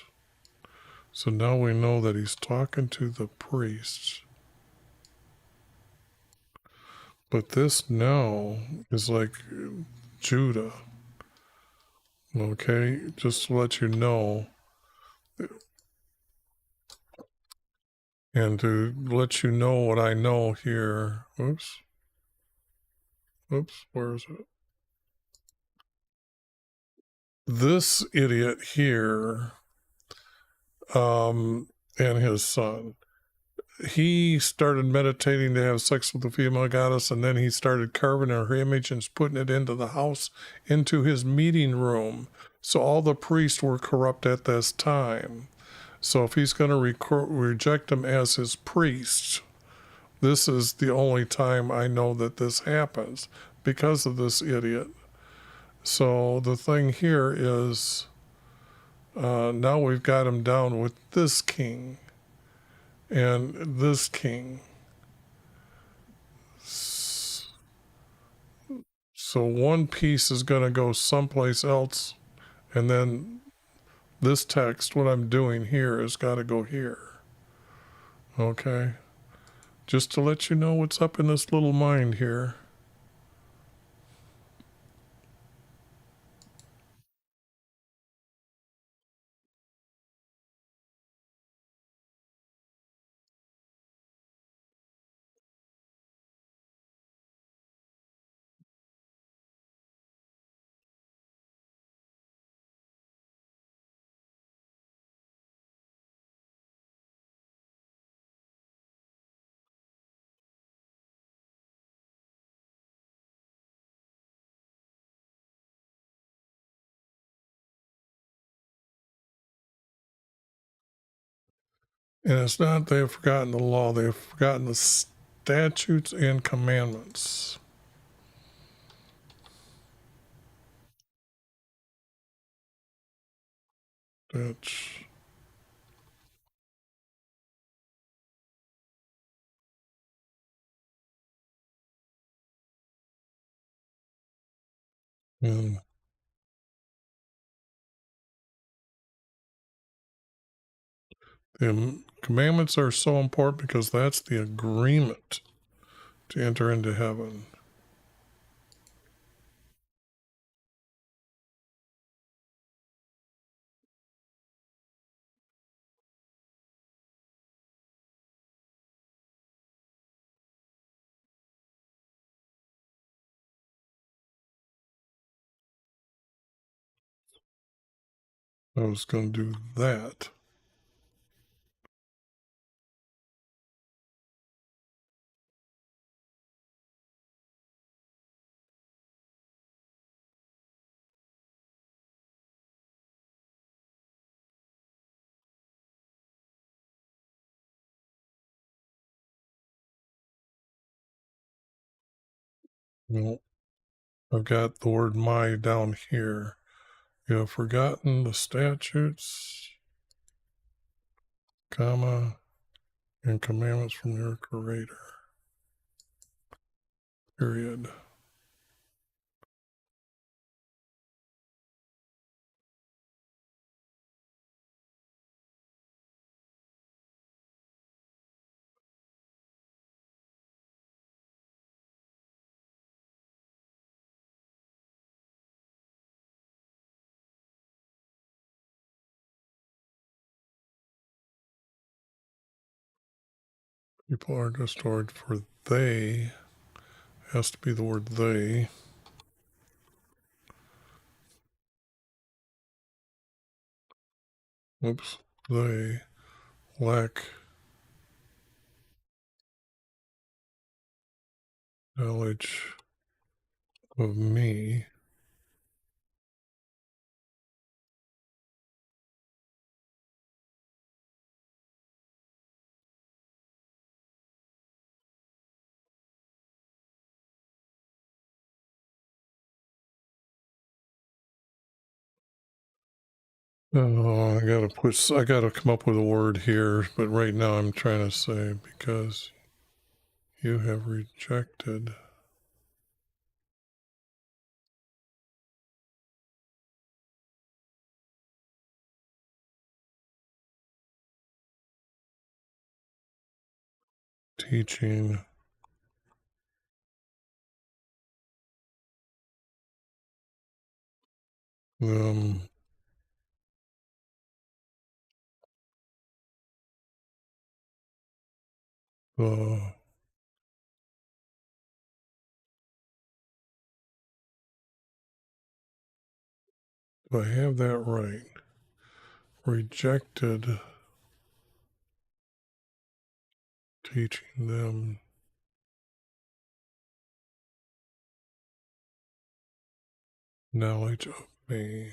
So now we know that he's talking to the priests. But this now is like Judah. Okay, just to let you know, and to let you know what I know here. Oops, where is it? This idiot here, and his son, he started meditating to have sex with the female goddess, and then he started carving her image and putting it into the house, into his meeting room. So all the priests were corrupt at this time. So if he's going to reject him as his priest, this is the only time I know that this happens because of this idiot. So the thing here is, now we've got him down with this king and this king. So one piece is going to go someplace else, and then this text, what I'm doing here, has got to go here. Okay? Just to let you know what's up in this little mind here. And it's not they've forgotten the law, they've forgotten the statutes and commandments. That's, and the commandments are so important because that's the agreement to enter into heaven. I was going to do that. No, I've got the word my down here. You have forgotten the statutes, comma, and commandments from your Creator. Period. People are destroyed, for they has to be the word they. Oops. They lack knowledge of me. Oh, I gotta come up with a word here, but right now I'm trying to say because you have rejected teaching them the, do I have that right? Rejected teaching them knowledge of me.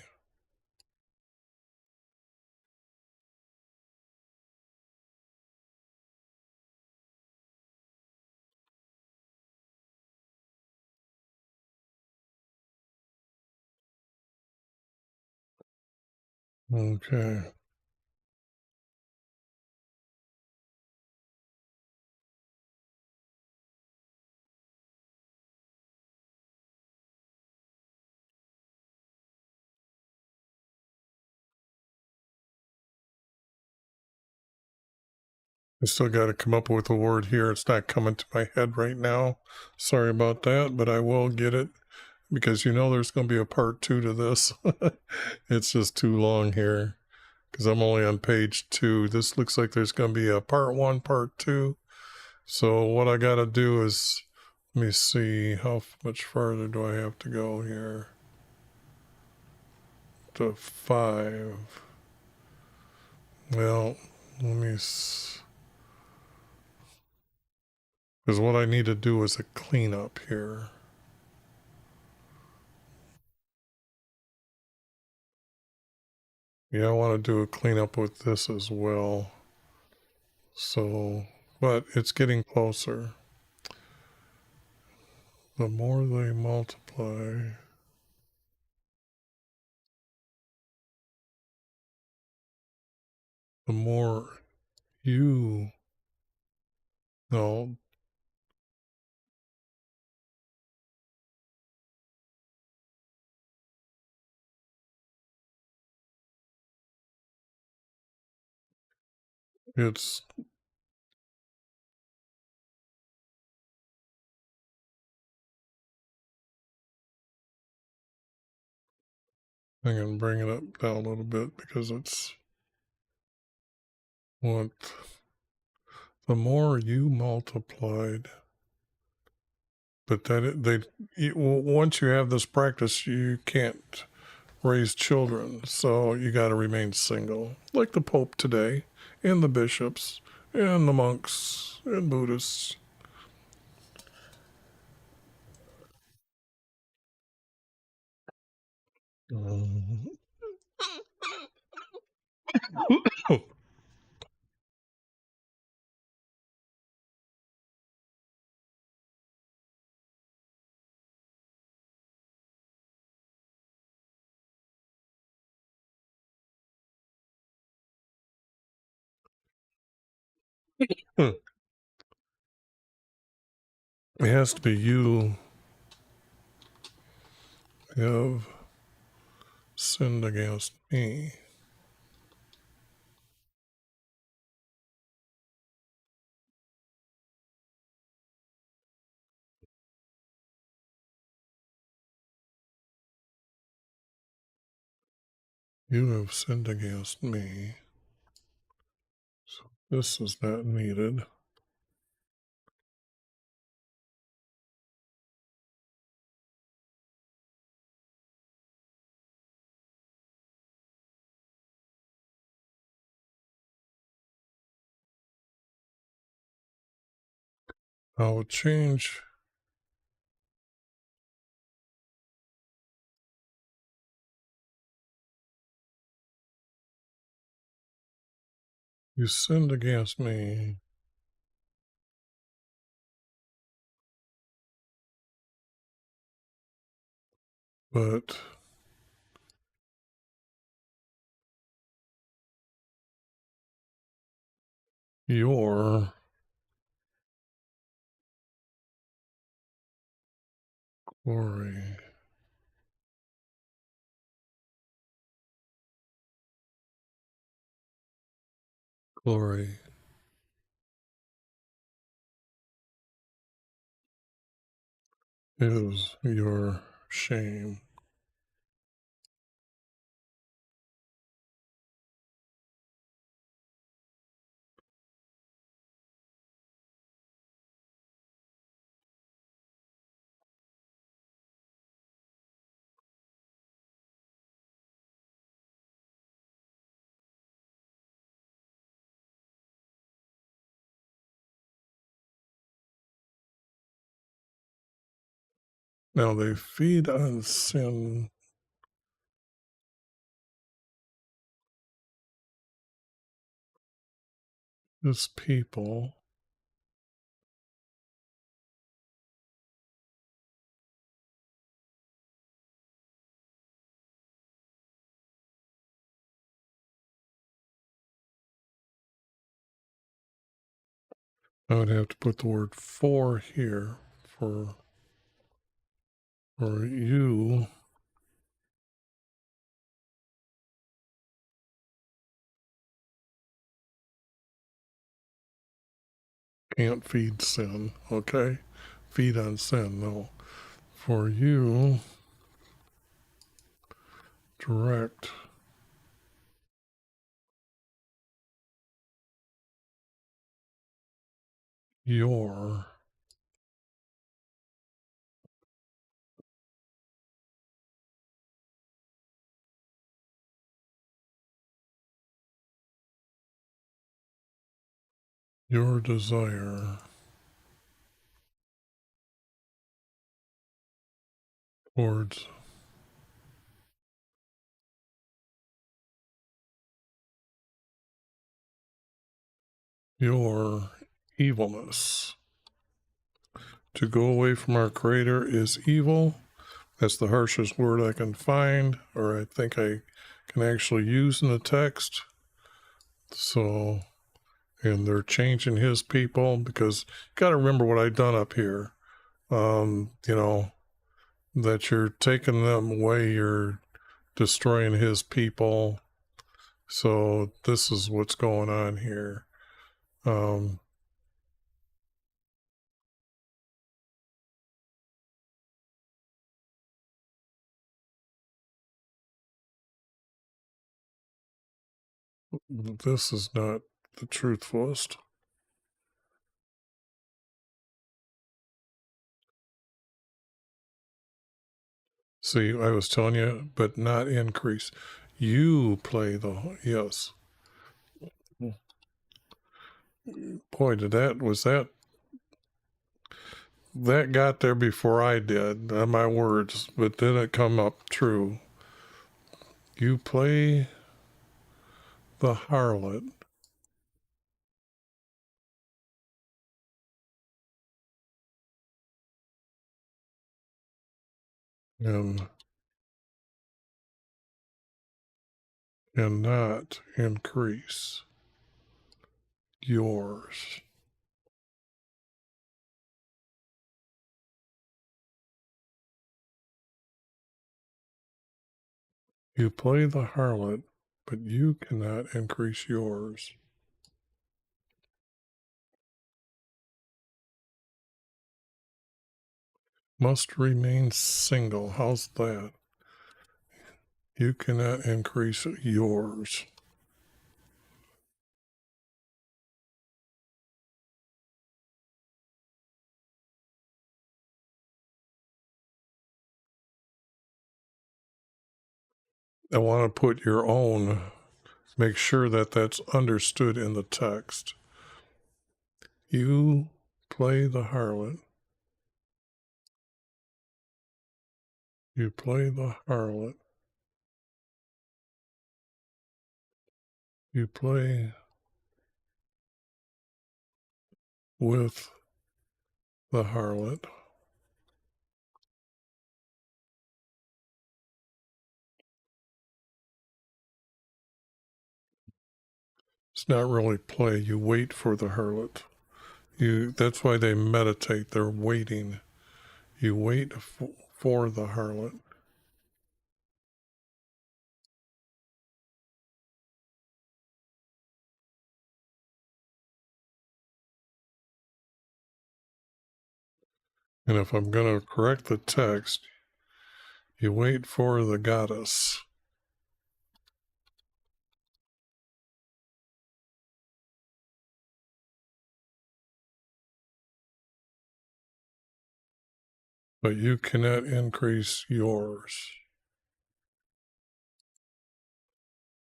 Okay. I still got to come up with a word here. It's not coming to my head right now. Sorry about that, but I will get it because there's going to be a part 2 to this. It's just too long here because I'm only on page 2. This looks like there's going to be a part 1, part 2. So what I got to do is, let me see, how much farther do I have to go here? To 5. Well, let me, because what I need to do is a cleanup here. Yeah, I want to do a cleanup with this as well. So, but it's getting closer. The more they multiply, the more you know. It's, I can bring it up down a little bit because it's what the more you multiplied, but once you have this practice, you can't raise children, so you got to remain single, like the Pope today, and the bishops, and the monks, and Buddhists. It has to be you have sinned against me. You have sinned against me. So this is not needed. I'll change. You sinned against me. But your glory is your shame. Now they feed on sin. This people I would have to put the word for here for you can't feed sin, okay? Feed on sin, no. For you direct your desire towards your evilness. To go away from our Creator is evil. That's the harshest word I can find, or I think I can actually use in the text. So, and they're changing his people because you got to remember what I've done up here. You know, that you're taking them away, you're destroying his people. So this is what's going on here. This is not the truthfulest. See, I was telling you, but not increase. You play the, yes. Boy, that got there before I did, my words, but then it come up true. You play the harlot. And not increase yours. You play the harlot, but you cannot increase yours. Must remain single. How's that? You cannot increase yours. I want to put your own, make sure that that's understood in the text. You play the harlot. You play the harlot. You play with the harlot. It's not really play. You wait for the harlot. That's why they meditate. They're waiting. You wait for the harlot. And if I'm going to correct the text, you wait for the goddess. But you cannot increase yours.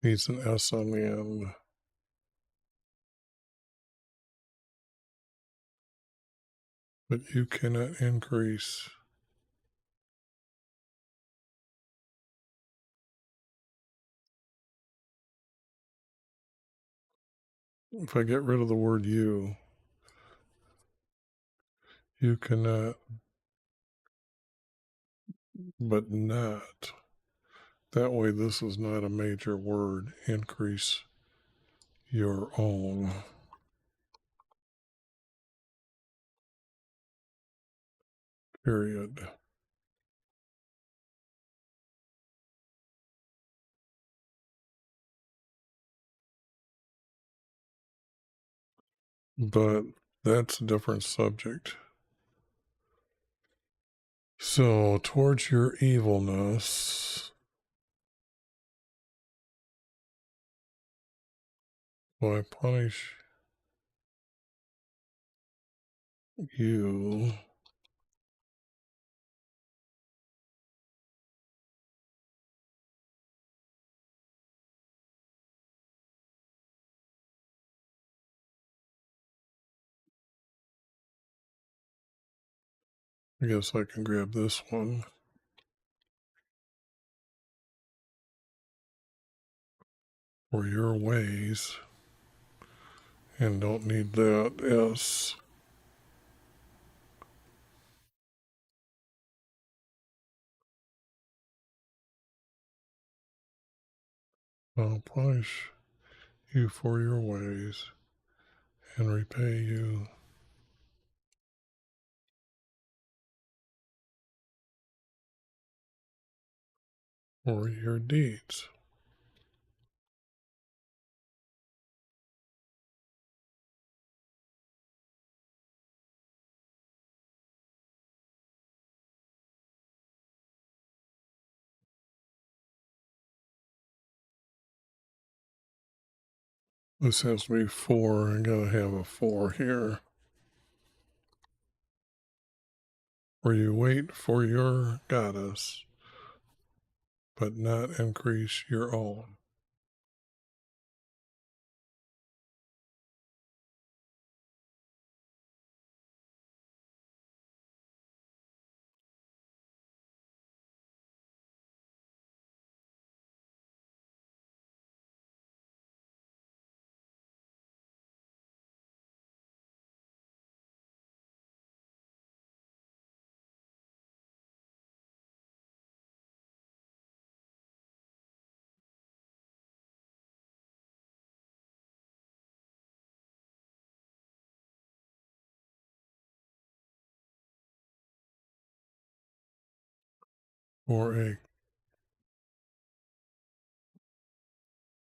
Needs an S on the end. But you cannot increase. If I get rid of the word you cannot, but not. That way, this is not a major word. Increase your own. Period. But that's a different subject. So, towards your evilness, will I punish you I guess I can grab this one for your ways and don't need that S. I'll punish you for your ways and repay you for your deeds. This has to be 4. I gotta have a 4 here. Where you wait for your goddess, but not increase your own. For a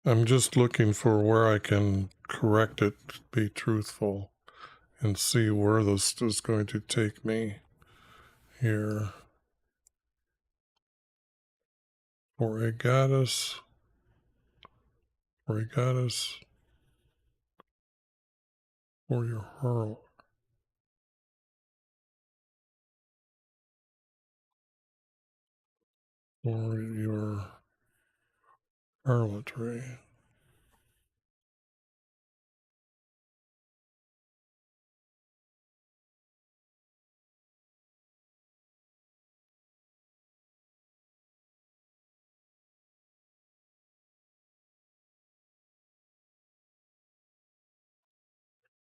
I'm just looking for where I can correct it, be truthful, and see where this is going to take me here. For a goddess, for a goddess, for your harlot, for your harlotry.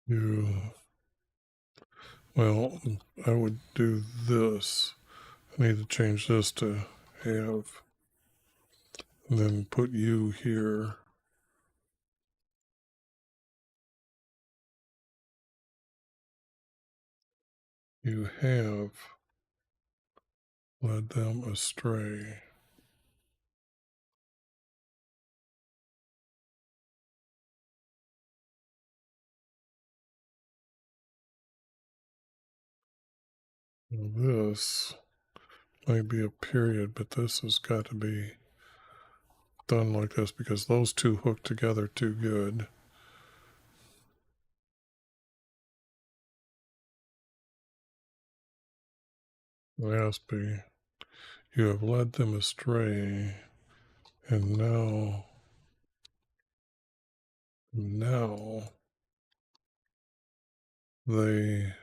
You, well, I would do this. I need to change this to have, and then put you here. You have led them astray. Now this might be a period, but this has got to be done like this because those two hook together too good. Last be, you have led them astray, and now they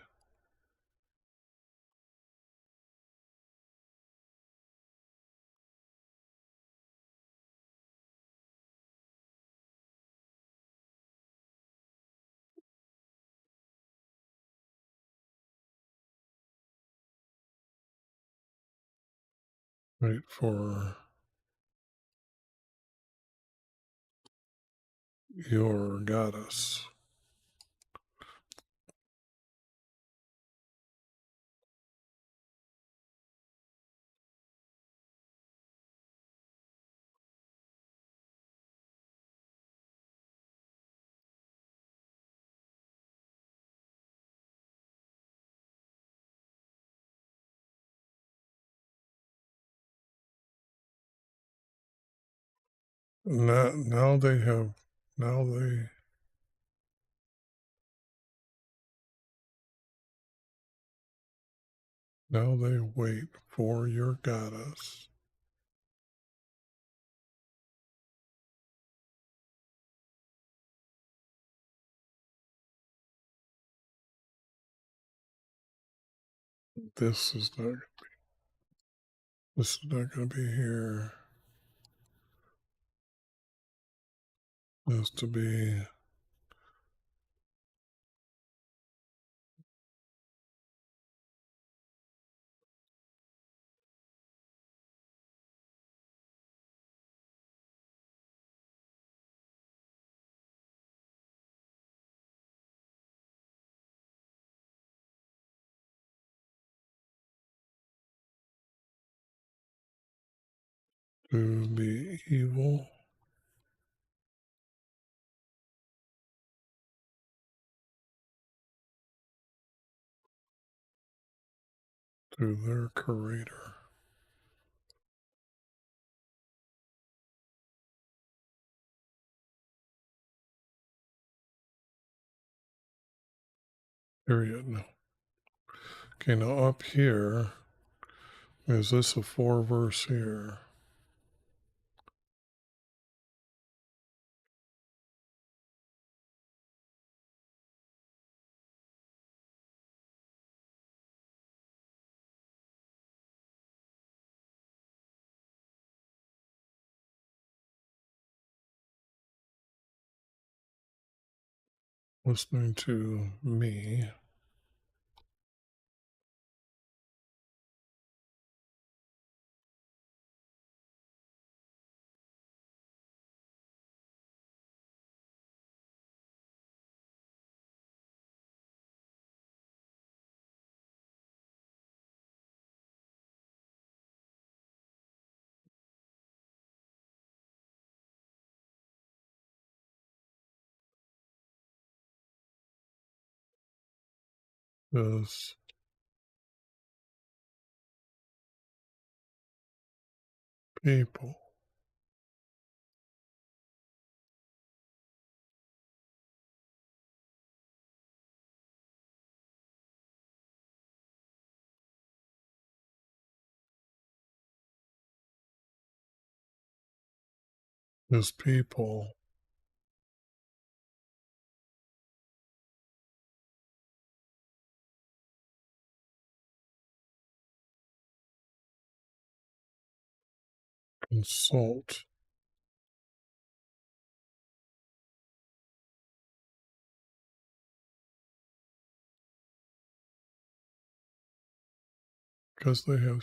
wait for your goddess. Now they have, now they wait for your goddess. This is not, this is not going to be here. This to be, to be evil to their creator. Period. No. Okay, now up here, is this a 4 verse here? Listening to me. This people. This people consult because they have.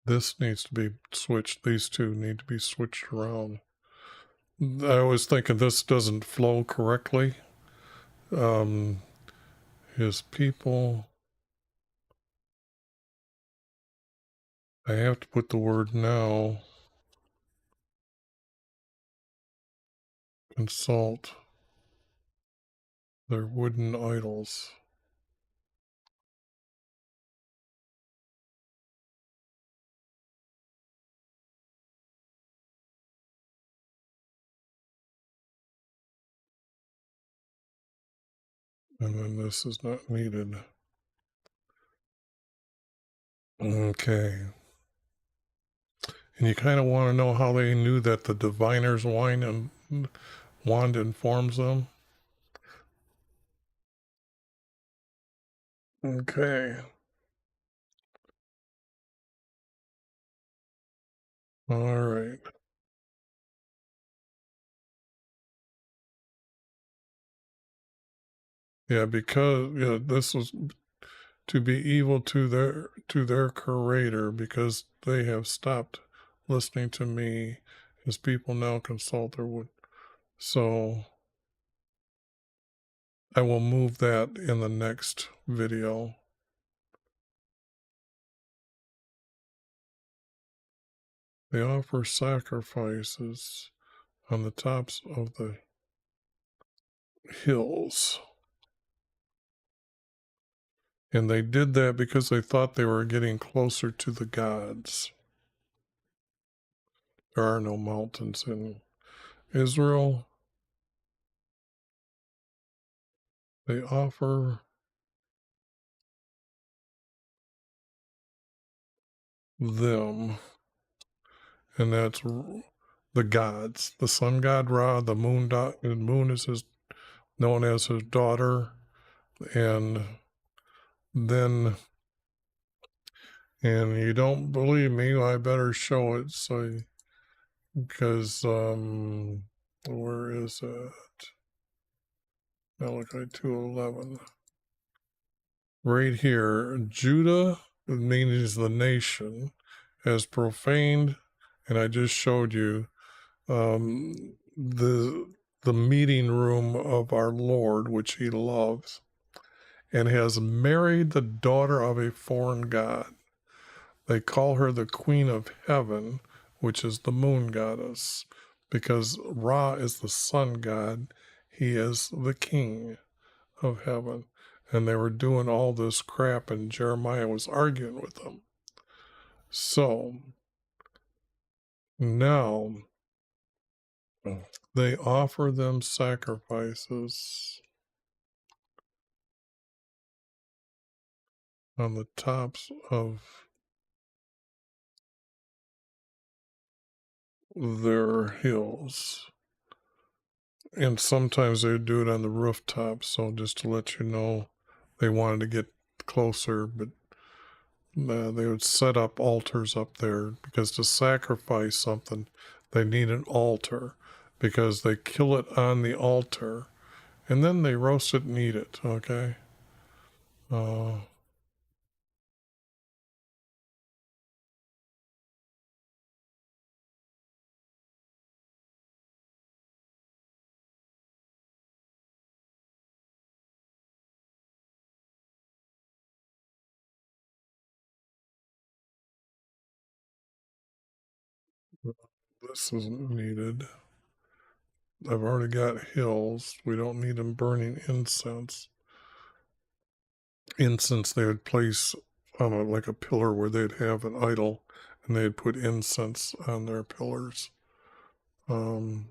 This needs to be switched. These two need to be switched around. I was thinking this doesn't flow correctly. His people. I have to put the word now. Consult their wooden idols. And then this is not needed. Okay. And you kind of want to know how they knew that the diviner's wand informs them. Okay. All right. Yeah, because this was to be evil to their creator, because they have stopped listening to me. His people now consult their wood. So I will move that in the next video. They offer sacrifices on the tops of the hills. And they did that because they thought they were getting closer to the gods. There are no mountains in Israel. They offer them, and that's the gods. The sun god Ra, the moon is known as his daughter, and then, and you don't believe me, I better show it. So, because where is it? Malachi 2:11. Right here, Judah, means the nation, has profaned, and I just showed you the meeting room of our Lord, which he loves, and has married the daughter of a foreign god. They call her the Queen of Heaven, which is the moon goddess, because Ra is the sun god. He is the king of heaven. And they were doing all this crap, and Jeremiah was arguing with them. So now they offer them sacrifices on the tops of their hills. And sometimes they would do it on the rooftops. So just to let you know, they wanted to get closer, but they would set up altars up there, because to sacrifice something, they need an altar, because they kill it on the altar and then they roast it and eat it. Okay. Uh, this isn't needed. I've already got hills. We don't need them burning incense. Incense they would place on like a pillar where they'd have an idol, and they'd put incense on their pillars. Um,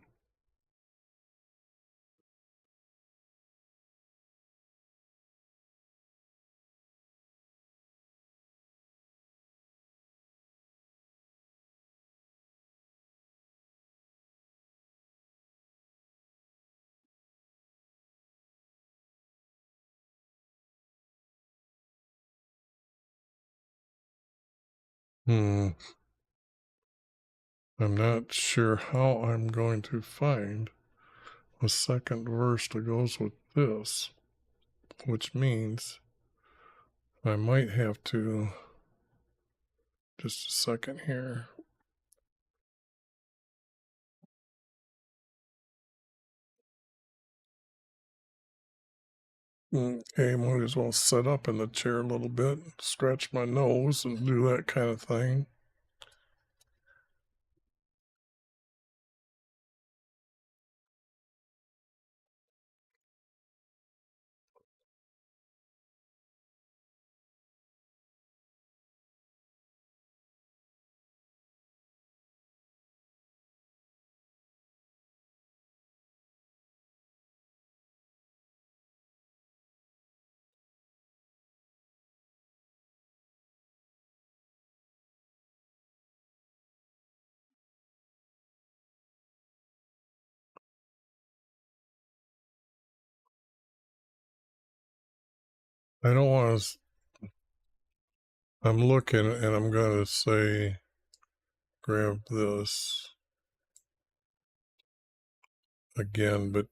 hmm. I'm not sure how I'm going to find a second verse that goes with this, which means I might have to, just a second here. Okay, might as well sit up in the chair a little bit, scratch my nose, and do that kind of thing. I don't want to, I'm looking and I'm going to say, grab this again, but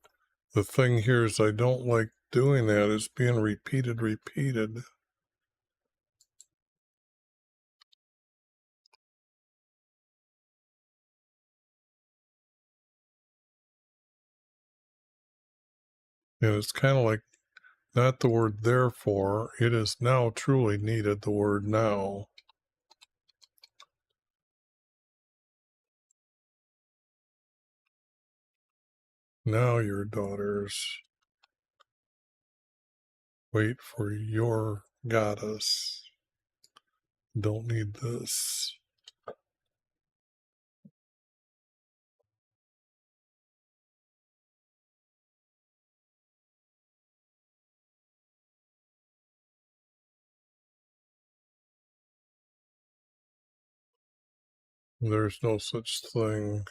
the thing here is I don't like doing that. It's being repeated. And it's kind of like not the word therefore. It is now truly needed, the word now. Now your daughters wait for your goddess. Don't need this. There's no such thing.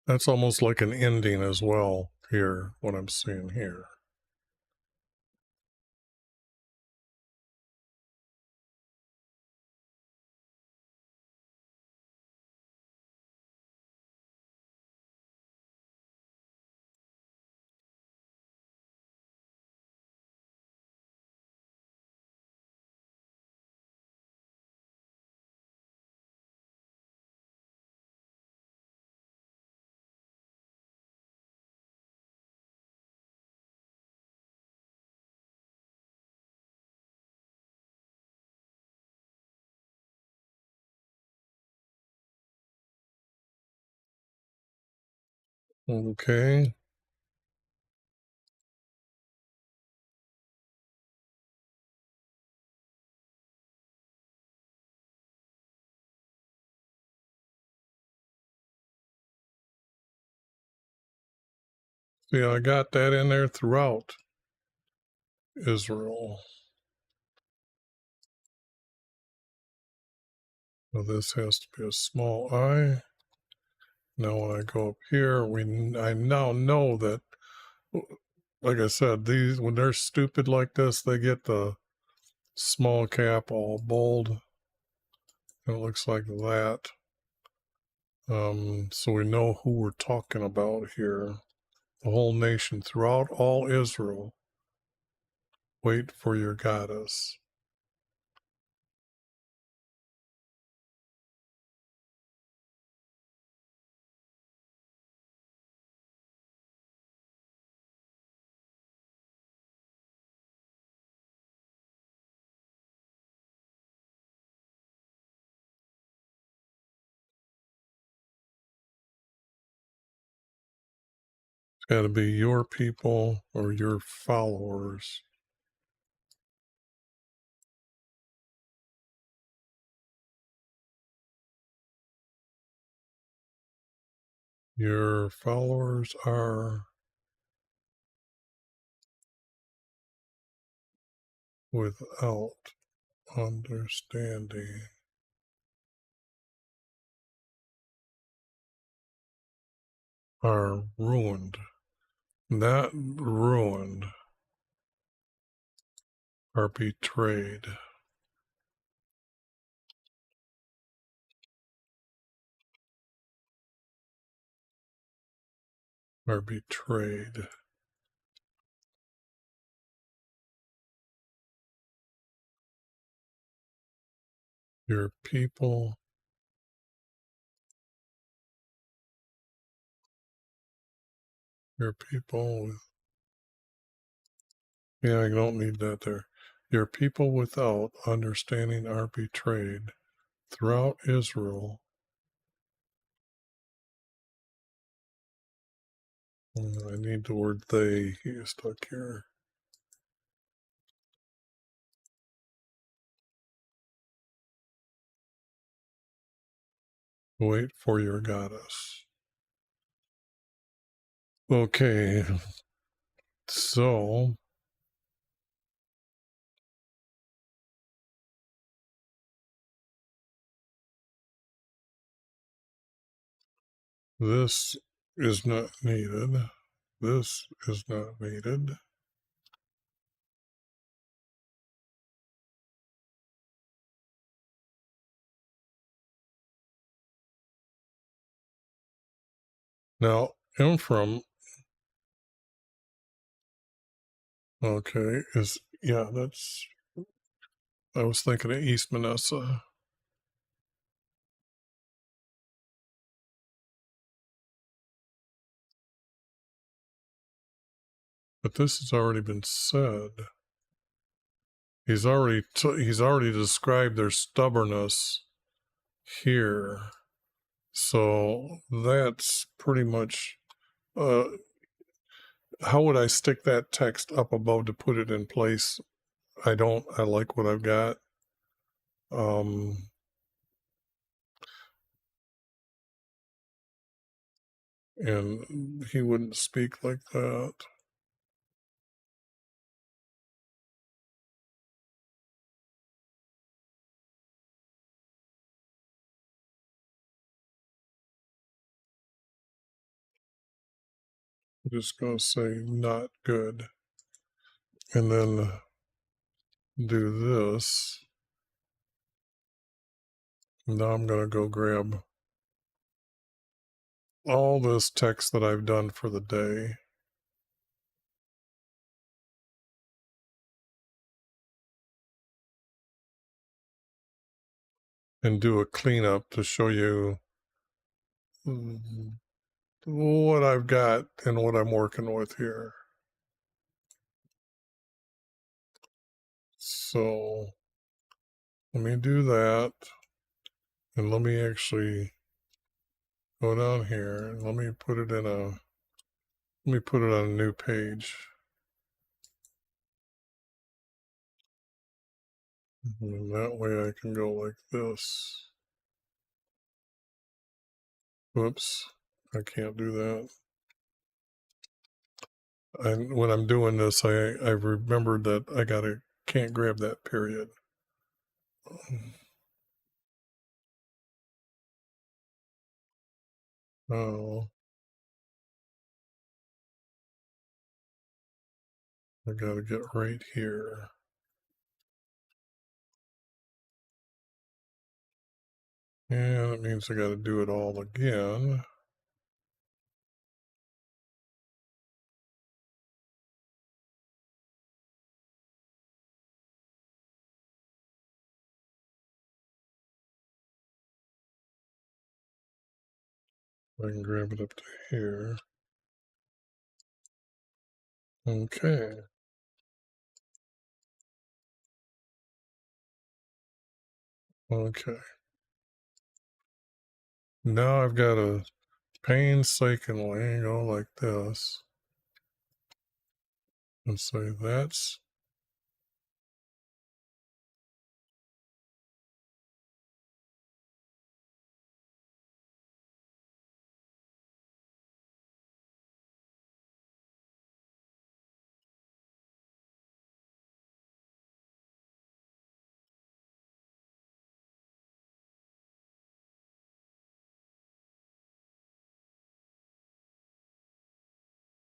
That's almost like an ending as well here, what I'm seeing here. Okay. See, I got that in there throughout Israel. So this has to be a small I. Now when I go up here, I now know that, like I said, these when they're stupid like this, they get the small cap all bold. And it looks like that. So we know who we're talking about here. The whole nation, throughout all Israel, wait for your goddess. It's got to be your people or your followers. Your followers are without understanding. Are ruined. Not ruined. Are betrayed. Are betrayed. Your people with, yeah, I don't need that there. Your people without understanding are betrayed throughout Israel. I need the word they stuck here. Wait for your goddess. Okay, so this is not needed. This is not needed. Now, Ephraim, okay, is, yeah, that's, I was thinking of East Manasseh. But this has already been said. He's already described their stubbornness here. So that's pretty much, how would I stick that text up above to put it in place? I like what I've got. And he wouldn't speak like that. I'm just going to say not good. And then do this. Now I'm going to go grab all this text that I've done for the day. And do a cleanup to show you what I've got and what I'm working with here. So let me do that. And let me actually go down here and let me put it on a new page. And that way I can go like this. Whoops, I can't do that. And when I'm doing this, I remembered that can't grab that period. Oh, I gotta get right here. And it means I gotta do it all again. I can grab it up to here. Okay. Okay. Now I've got to painstakingly go like this. and say that's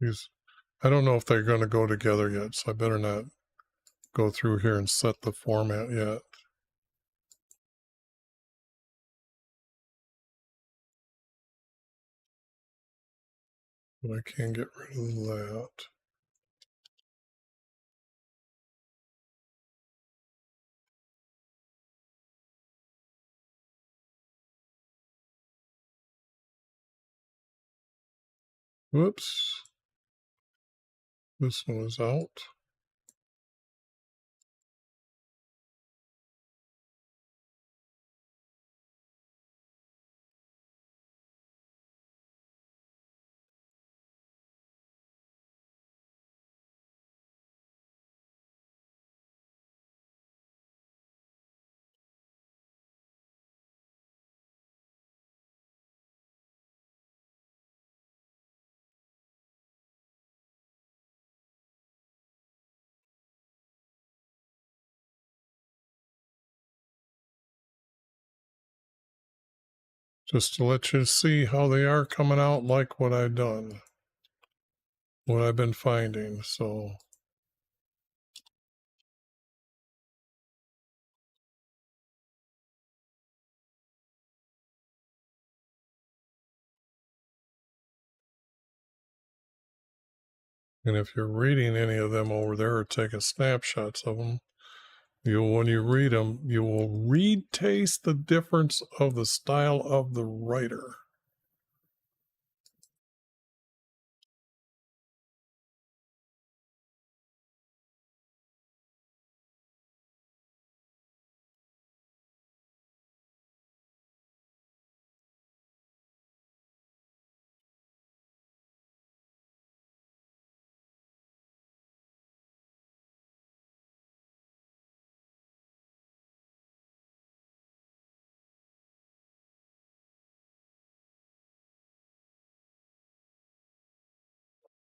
these. I don't know if they're going to go together yet, so I better not go through here and set the format yet. But I can get rid of that. Whoops. This one is out. Just to let you see how they are coming out, like what I've done, what I've been finding. So and if you're reading any of them over there or taking snapshots of them, when you read them, you will taste the difference of the style of the writer.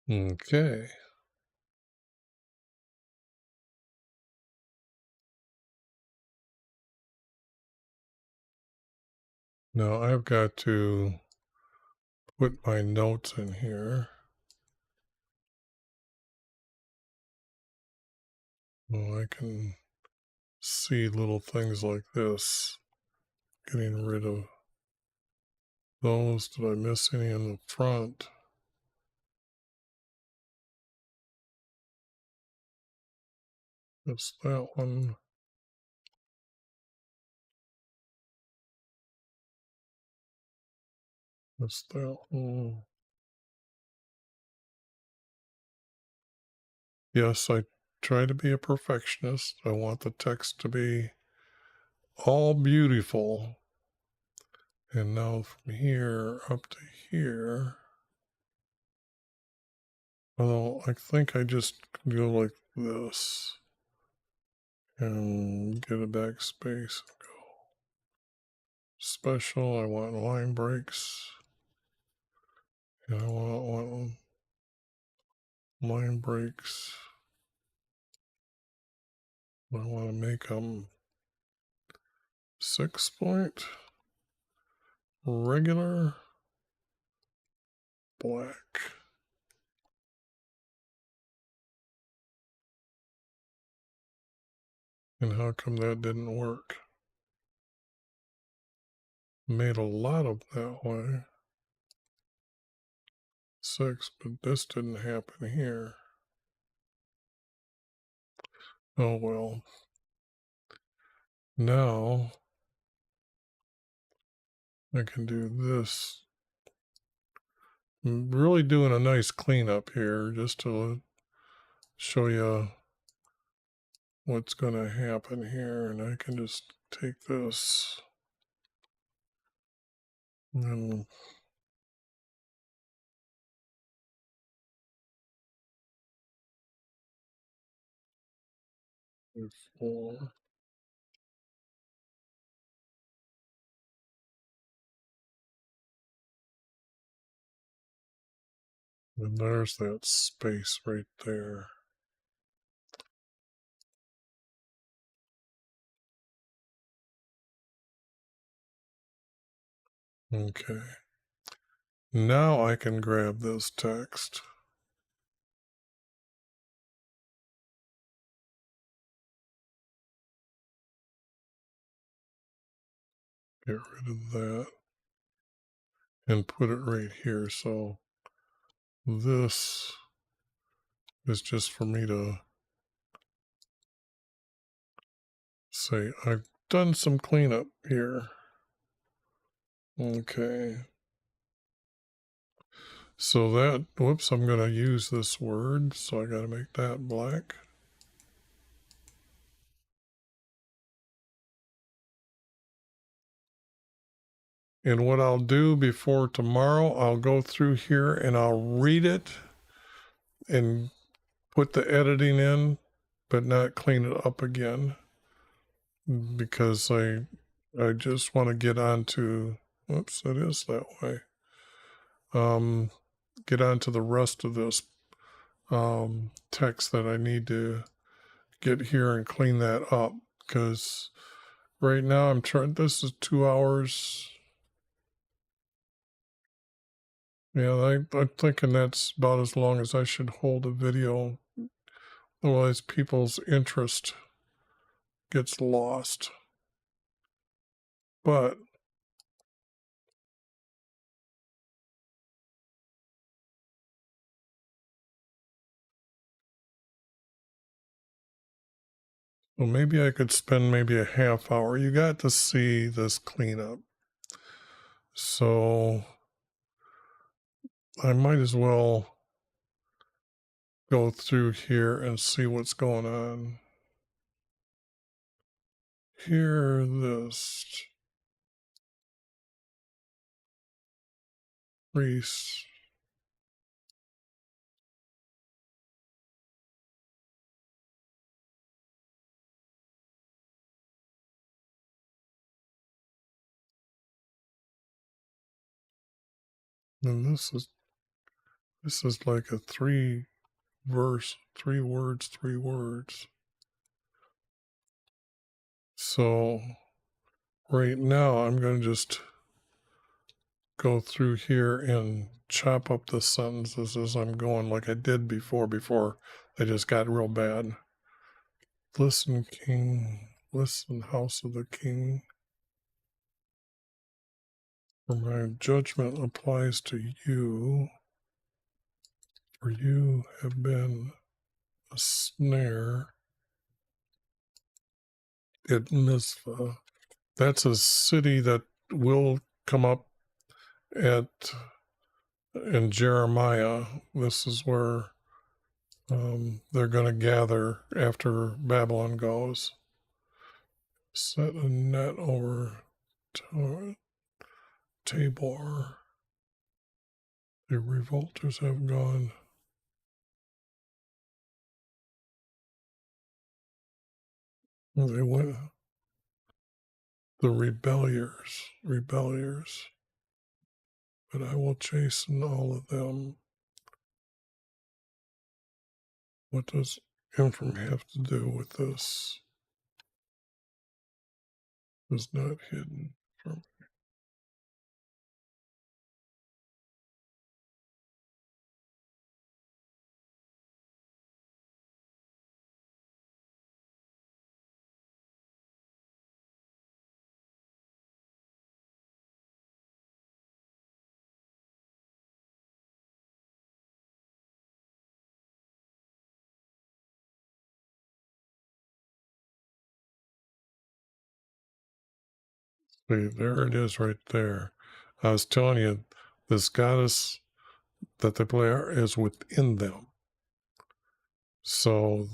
Okay. Now I've got to put my notes in here. Well, I can see little things like this. Getting rid of those. Did I miss any in the front? That's that one. That's that one. Yes, I try to be a perfectionist. I want the text to be all beautiful. And now from here up to here, well, I think I just go like this and get a backspace and go special. I want line breaks. And I want line breaks. I want to make them 6 point, regular, black. And how come that didn't work? Made a lot of that way. 6, but this didn't happen here. Oh well. Now I can do this. I'm really doing a nice cleanup here just to show you what's going to happen here. And I can just take this and before. And there's that space right there. Okay. Now I can grab this text. Get rid of that and put it right here. So this is just for me to say I've done some cleanup here. Okay. So that, whoops, I'm going to use this word. So I got to make that black. And what I'll do before tomorrow, I'll go through here and I'll read it and put the editing in, but not clean it up again, because I just want to get onto, whoops, it is that way. Get onto the rest of this text that I need to get here and clean that up, because right now I'm trying, this is 2 hours. Yeah, I'm thinking that's about as long as I should hold a video. Otherwise, people's interest gets lost. But well, maybe I could spend maybe a half hour. You got to see this cleanup. So I might as well go through here and see what's going on. Hear this. Priest. And this is like a 3-verse, 3 words, 3 words. So right now I'm going to just go through here and chop up the sentences as I'm going, like I did before they just got real bad. Listen, King, listen, house of the King, for my judgment applies to you, for you have been a snare at Mizpah. That's a city that will come up in Jeremiah. This is where they're going to gather after Babylon goes. Set a net over Tabor. The revolters have gone. They went. The rebelliers. But I will chasten all of them. What does Ephraim have to do with this? Is not hidden from me. See, there it is right there. I was telling you, this goddess that they play is within them. So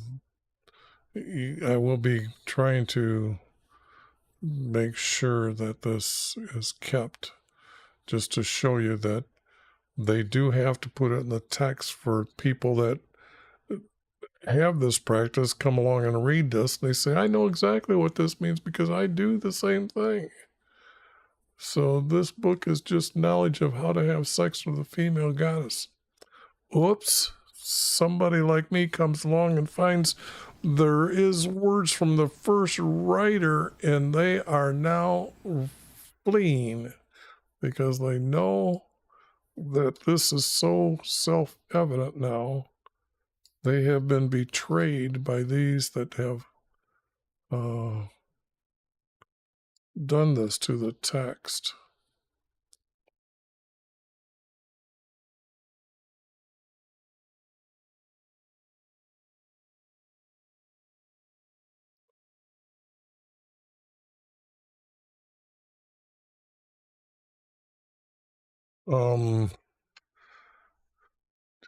I will be trying to make sure that this is kept, just to show you that they do have to put it in the text for people that have this practice come along and read this, and they say, I know exactly what this means because I do the same thing. So this book is just knowledge of how to have sex with a female goddess. Oops, somebody like me comes along and finds there is words from the first writer, and they are now fleeing because they know that this is so self-evident now. They have been betrayed by these that have done this to the text.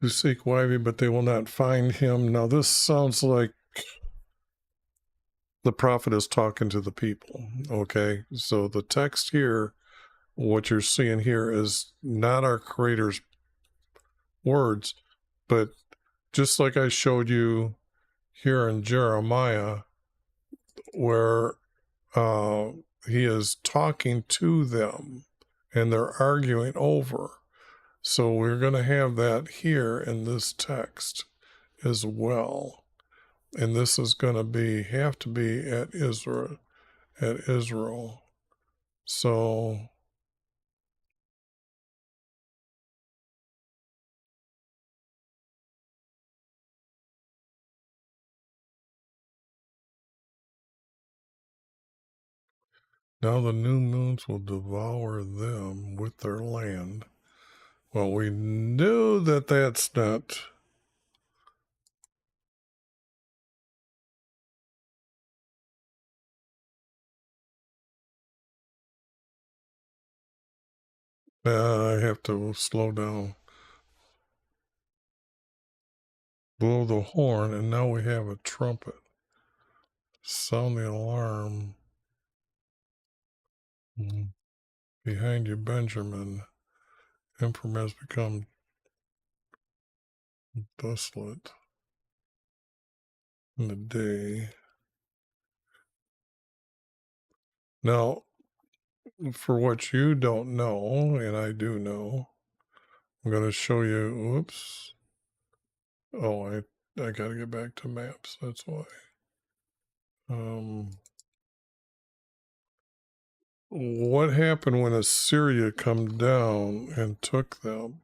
To seek YV, but they will not find him. Now this sounds like the prophet is talking to the people. Okay, so the text here, what you're seeing here, is not our Creator's words, but just like I showed you here in Jeremiah, where he is talking to them and they're arguing over. So we're going to have that here in this text as well. And this is going to have to be at Israel. So now the new moons will devour them with their land. Well, we knew that that's not. I have to slow down. Blow the horn, and now we have a trumpet. Sound the alarm. Behind you, Benjamin. Ephraim has become desolate in the day. Now, for what you don't know, and I do know, I'm going to show you. Whoops. Oh, I got to get back to maps. That's why. What happened when Assyria come down and took them?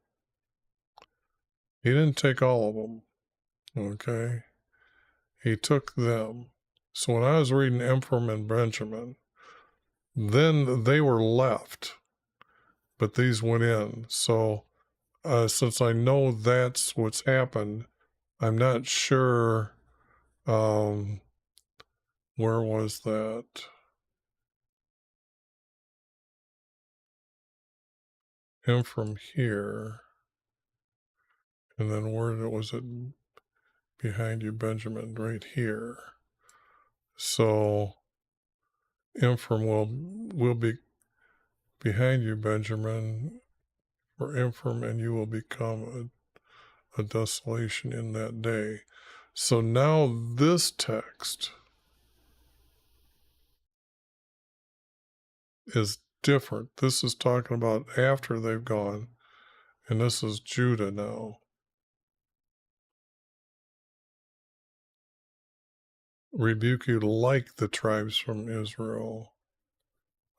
He didn't take all of them. Okay. He took them. So when I was reading Ephraim and Benjamin, then they were left, but these went in. So since I know that's what's happened, I'm not sure where was that? Ephraim here, and then where was it? Behind you, Benjamin, right here. So Ephraim will be behind you, Benjamin, for Ephraim, and you will become a desolation in that day. So now this text is different. This is talking about after they've gone, and this is Judah now. Rebuke you like the tribes from Israel.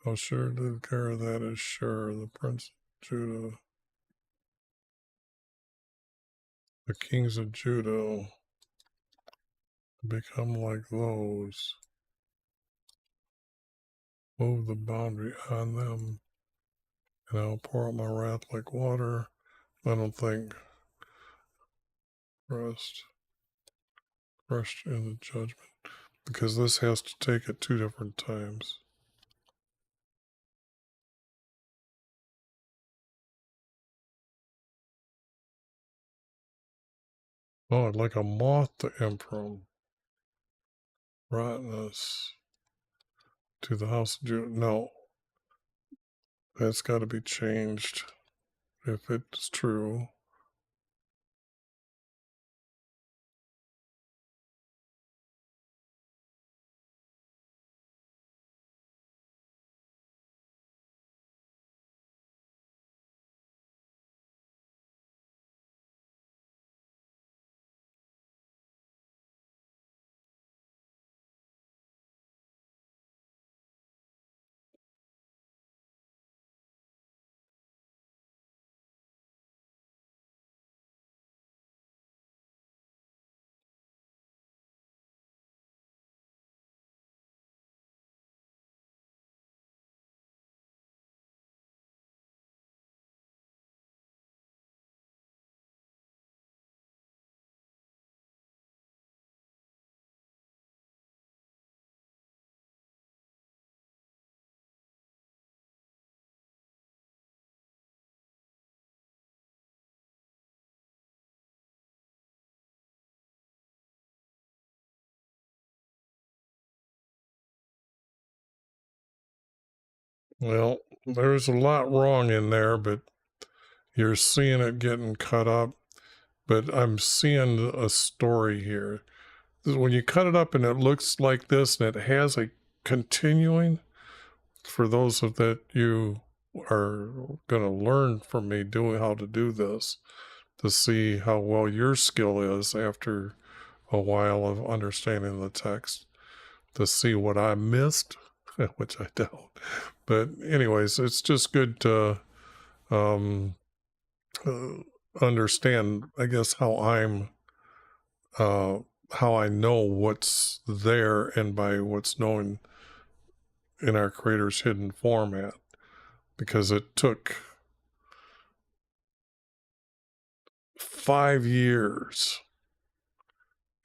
How sure did care of that is sure, the prince of Judah. The kings of Judah become like those. Move the boundary on them, and I'll pour out my wrath like water. I don't think rest in the judgment, because this has to take it 2 different times. Oh, like a moth to Ephraim, rottenness to the house of Judah. No, that's got to be changed if it's true. Well, there's a lot wrong in there, but you're seeing it getting cut up. But I'm seeing a story here. When you cut it up and it looks like this and it has a continuing, for those of that you are going to learn from me doing how to do this, to see how well your skill is after a while of understanding the text, to see what I missed, which I don't. But anyways, it's just good to um, understand, I guess, how I know what's there, and by what's known in our Creator's hidden format, because it took 5 years,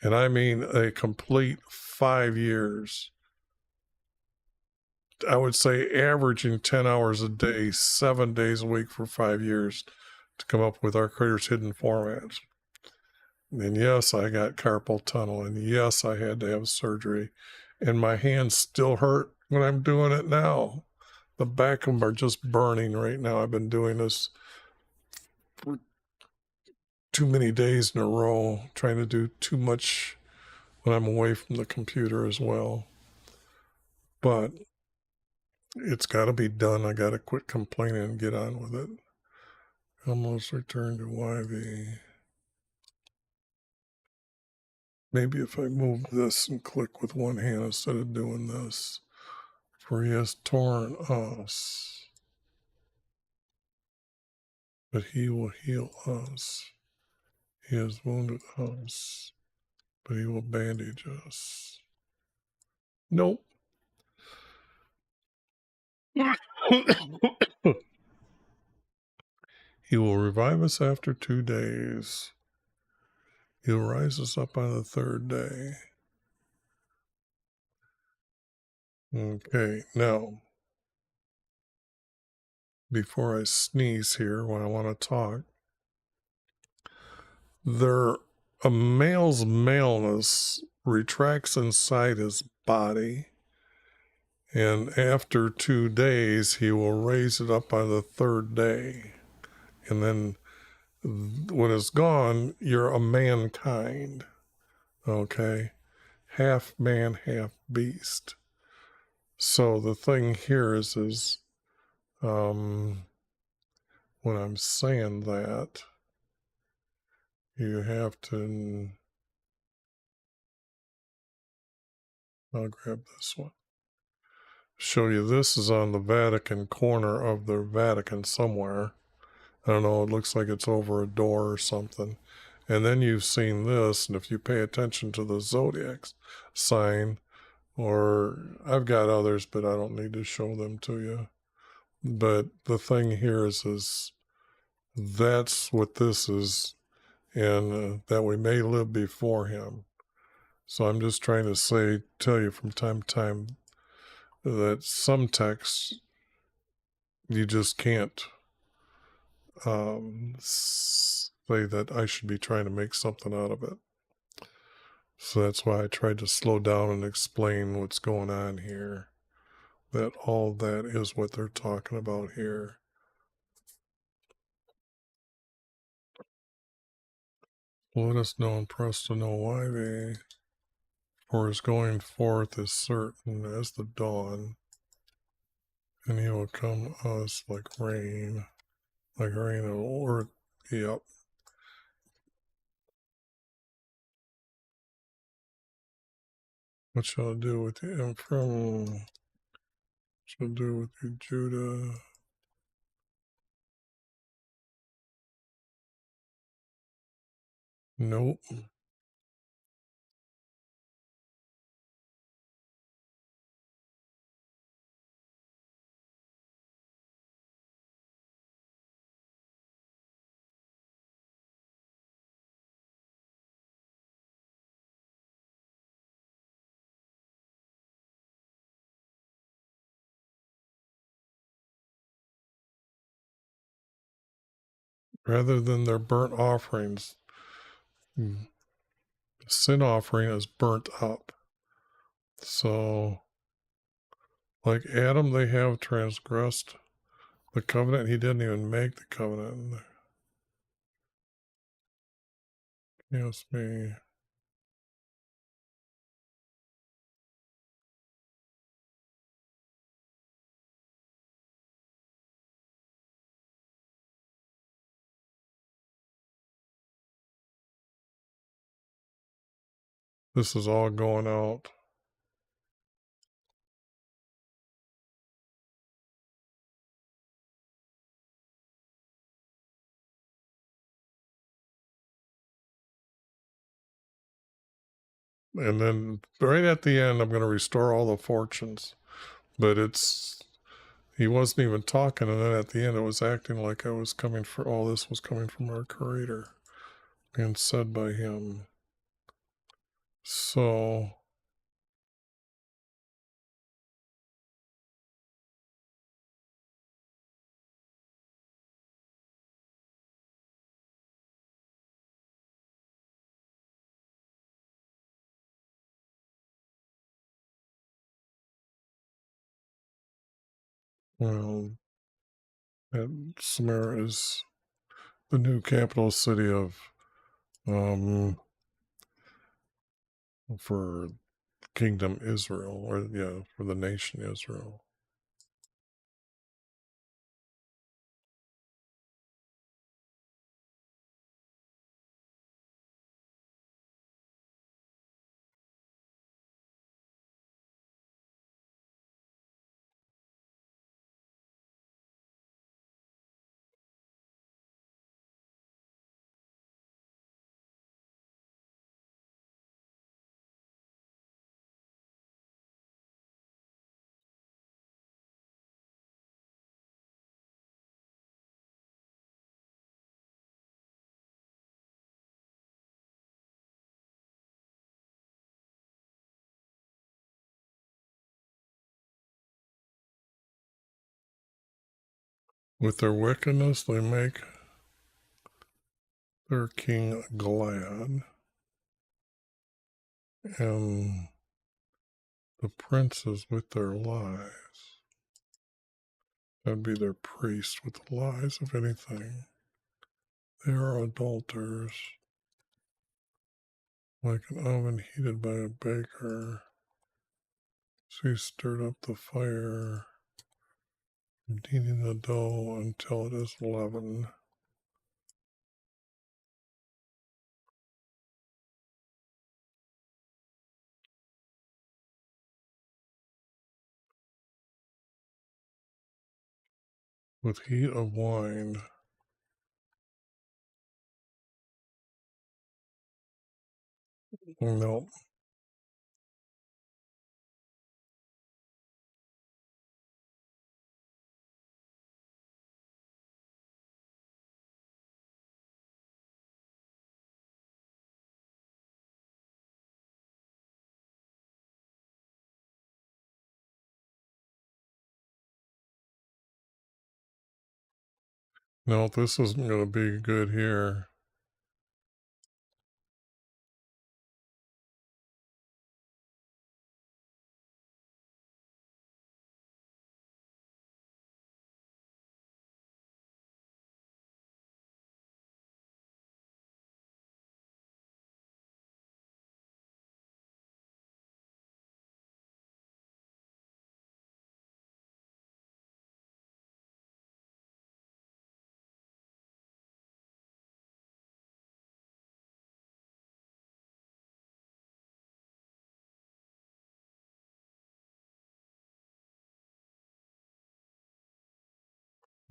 and I mean a complete 5 years. I would say averaging 10 hours a day, 7 days a week for 5 years to come up with our Creator's hidden formats. And yes, I got carpal tunnel, and yes, I had to have surgery, and my hands still hurt when I'm doing it now. The back of them are just burning right now. I've been doing this for too many days in a row, trying to do too much when I'm away from the computer as well. But it's got to be done. I got to quit complaining and get on with it. Almost returned to YV. Maybe if I move this and click with one hand instead of doing this. For he has torn us, but he will heal us. He has wounded us, but he will bandage us. Nope. He will revive us after 2 days. He'll rise us up on the 3rd day. Okay, now, before I sneeze here when I want to talk, a male's maleness retracts inside his body, and after 2 days, he will raise it up on the 3rd day. And then when it's gone, you're a mankind, okay? Half man, half beast. So the thing here is when I'm saying that, you have to, I'll grab this one. Show you this is on the Vatican corner of the Vatican somewhere. I don't know, it looks like it's over a door or something. And then you've seen this, and if you pay attention to the zodiac sign, or I've got others, but I don't need to show them to you. But the thing here is that's what this is, and that we may live before him. So I'm just trying to tell you from time to time that some texts you just can't say that I should be trying to make something out of it. So that's why I tried to slow down and explain what's going on here. That all that is what they're talking about here. Let us know and press to know why they, for his going forth is certain as the dawn, and he will come us like rain of earth. Yep. What shall I do with you, Ephraim? What shall I do with you, Judah? Nope. Rather than their burnt offerings, sin offering is burnt up. So Like Adam, they have transgressed the covenant. He didn't even make the covenant. Yes, me. This is all going out. And then right at the end, I'm going to restore all the fortunes. But he wasn't even talking. And then at the end, it was acting like all this was coming from our Creator and said by Him. So, well, Samaria is the new capital city of, for Kingdom Israel, or for the nation Israel. With their wickedness, they make their king glad, and the princes with their lies. That'd be their priest with the lies, if anything. They are adulterers, like an oven heated by a baker. She stirred up the fire, kneading the dough until it is leavened. With heat of wine. No, no, this isn't going to be good here.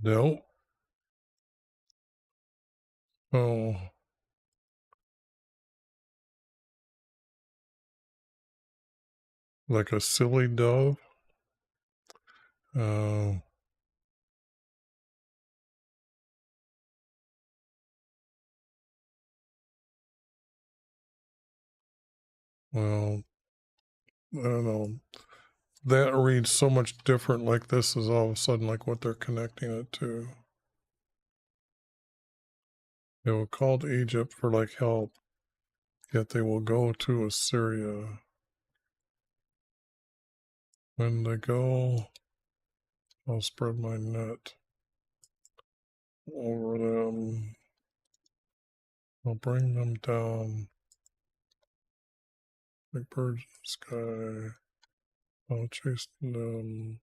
No. Oh, like a silly dove. Uh, well, I don't know. That reads so much different. Like this is all of a sudden like what they're connecting it to. They will call to Egypt for like help, yet they will go to Assyria. When they go, I'll spread my net over them. I'll bring them down like birds in the sky. I'll chase them.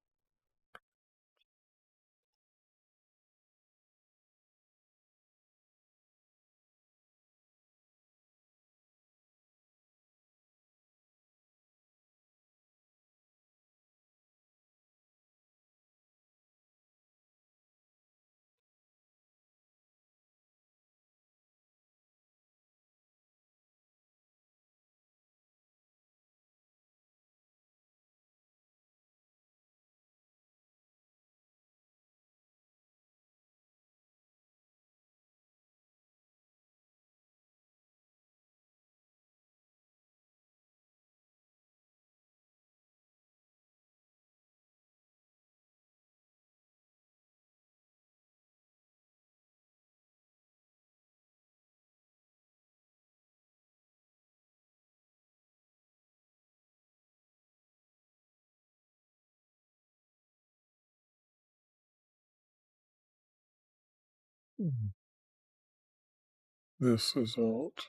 This is out.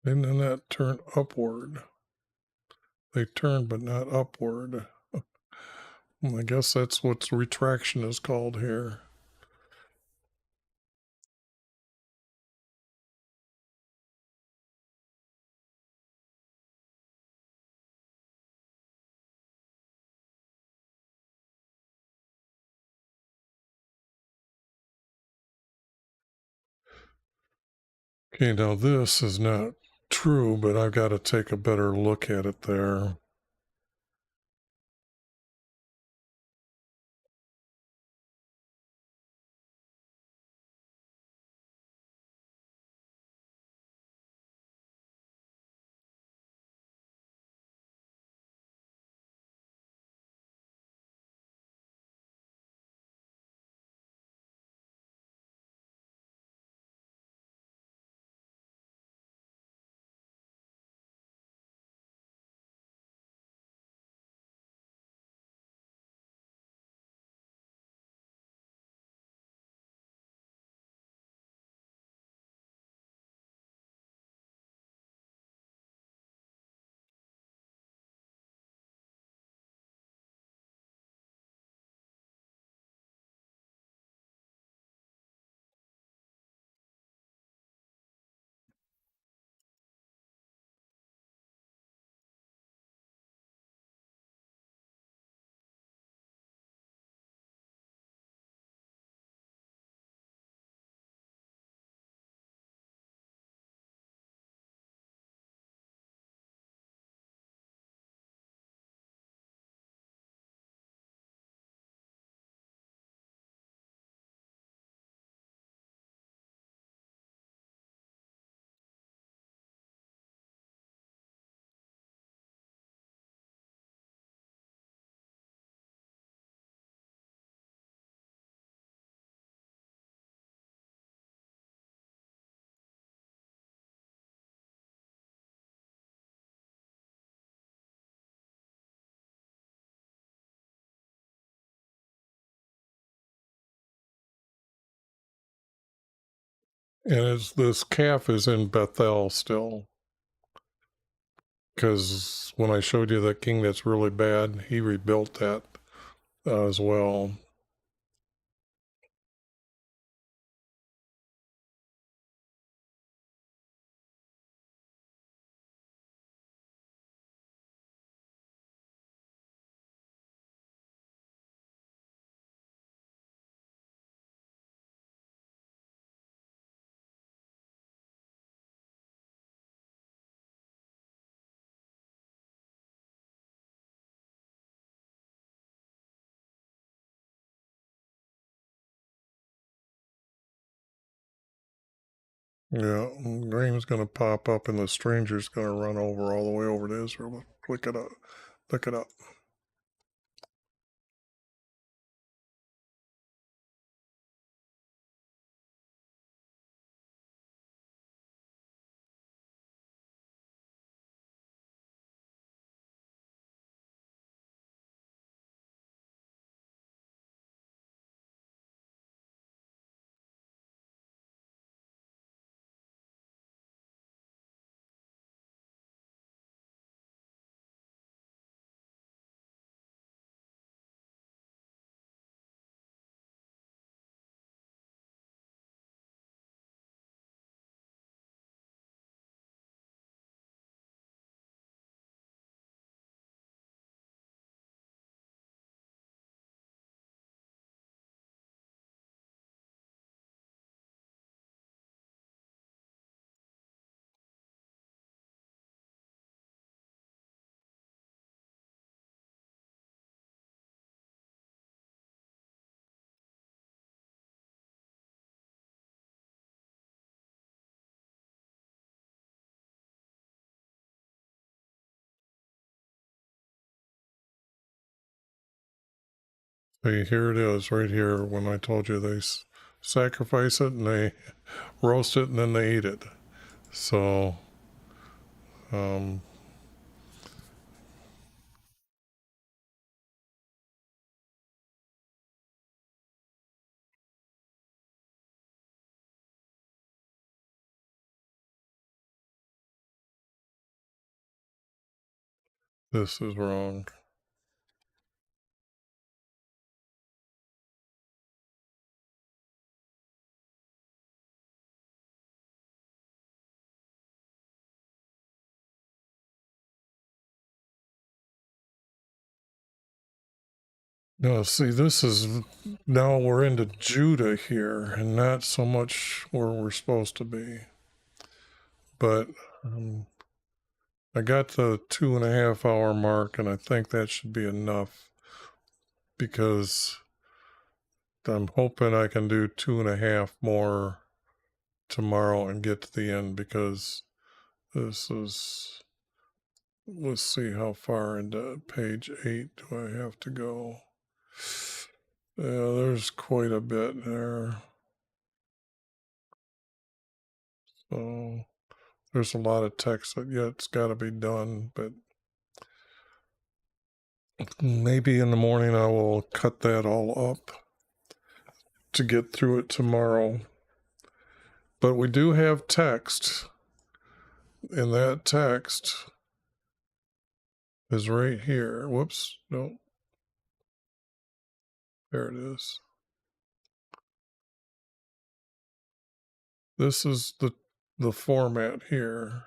And then that turn upward. They turn, but not upward. I guess that's what retraction is called here. Okay, now this is not true, but I've got to take a better look at it there. And this calf is in Bethel still. Because when I showed you that king that's really bad, he rebuilt that as well. Yeah, Graham's going to pop up and the stranger's going to run over all the way over to Israel. Click it up. Look it up. See, here it is right here when I told you they sacrifice it and they roast it and then they eat it. So, um, this is wrong. No, see, this is now we're into Judah here and not so much where we're supposed to be. But I got the 2.5 hour mark, and I think that should be enough because I'm hoping I can do 2.5 more tomorrow and get to the end because this is, let's see how far into page 8 do I have to go. Yeah, there's quite a bit there. So there's a lot of text that yet's got to be done, but maybe in the morning I will cut that all up to get through it tomorrow. But we do have text, and that text is right here. Whoops, no, there it is. This is the format here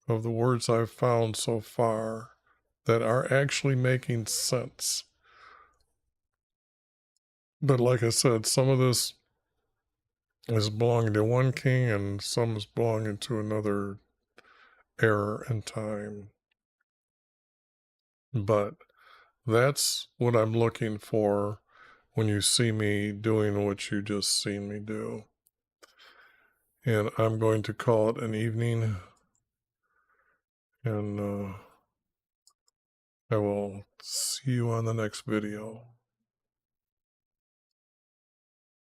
of the words I've found so far that are actually making sense. But like I said, some of this is belonging to one king and some is belonging to another era and time. But that's what I'm looking for when you see me doing what you just seen me do. And I'm going to call it an evening, and I will see you on the next video.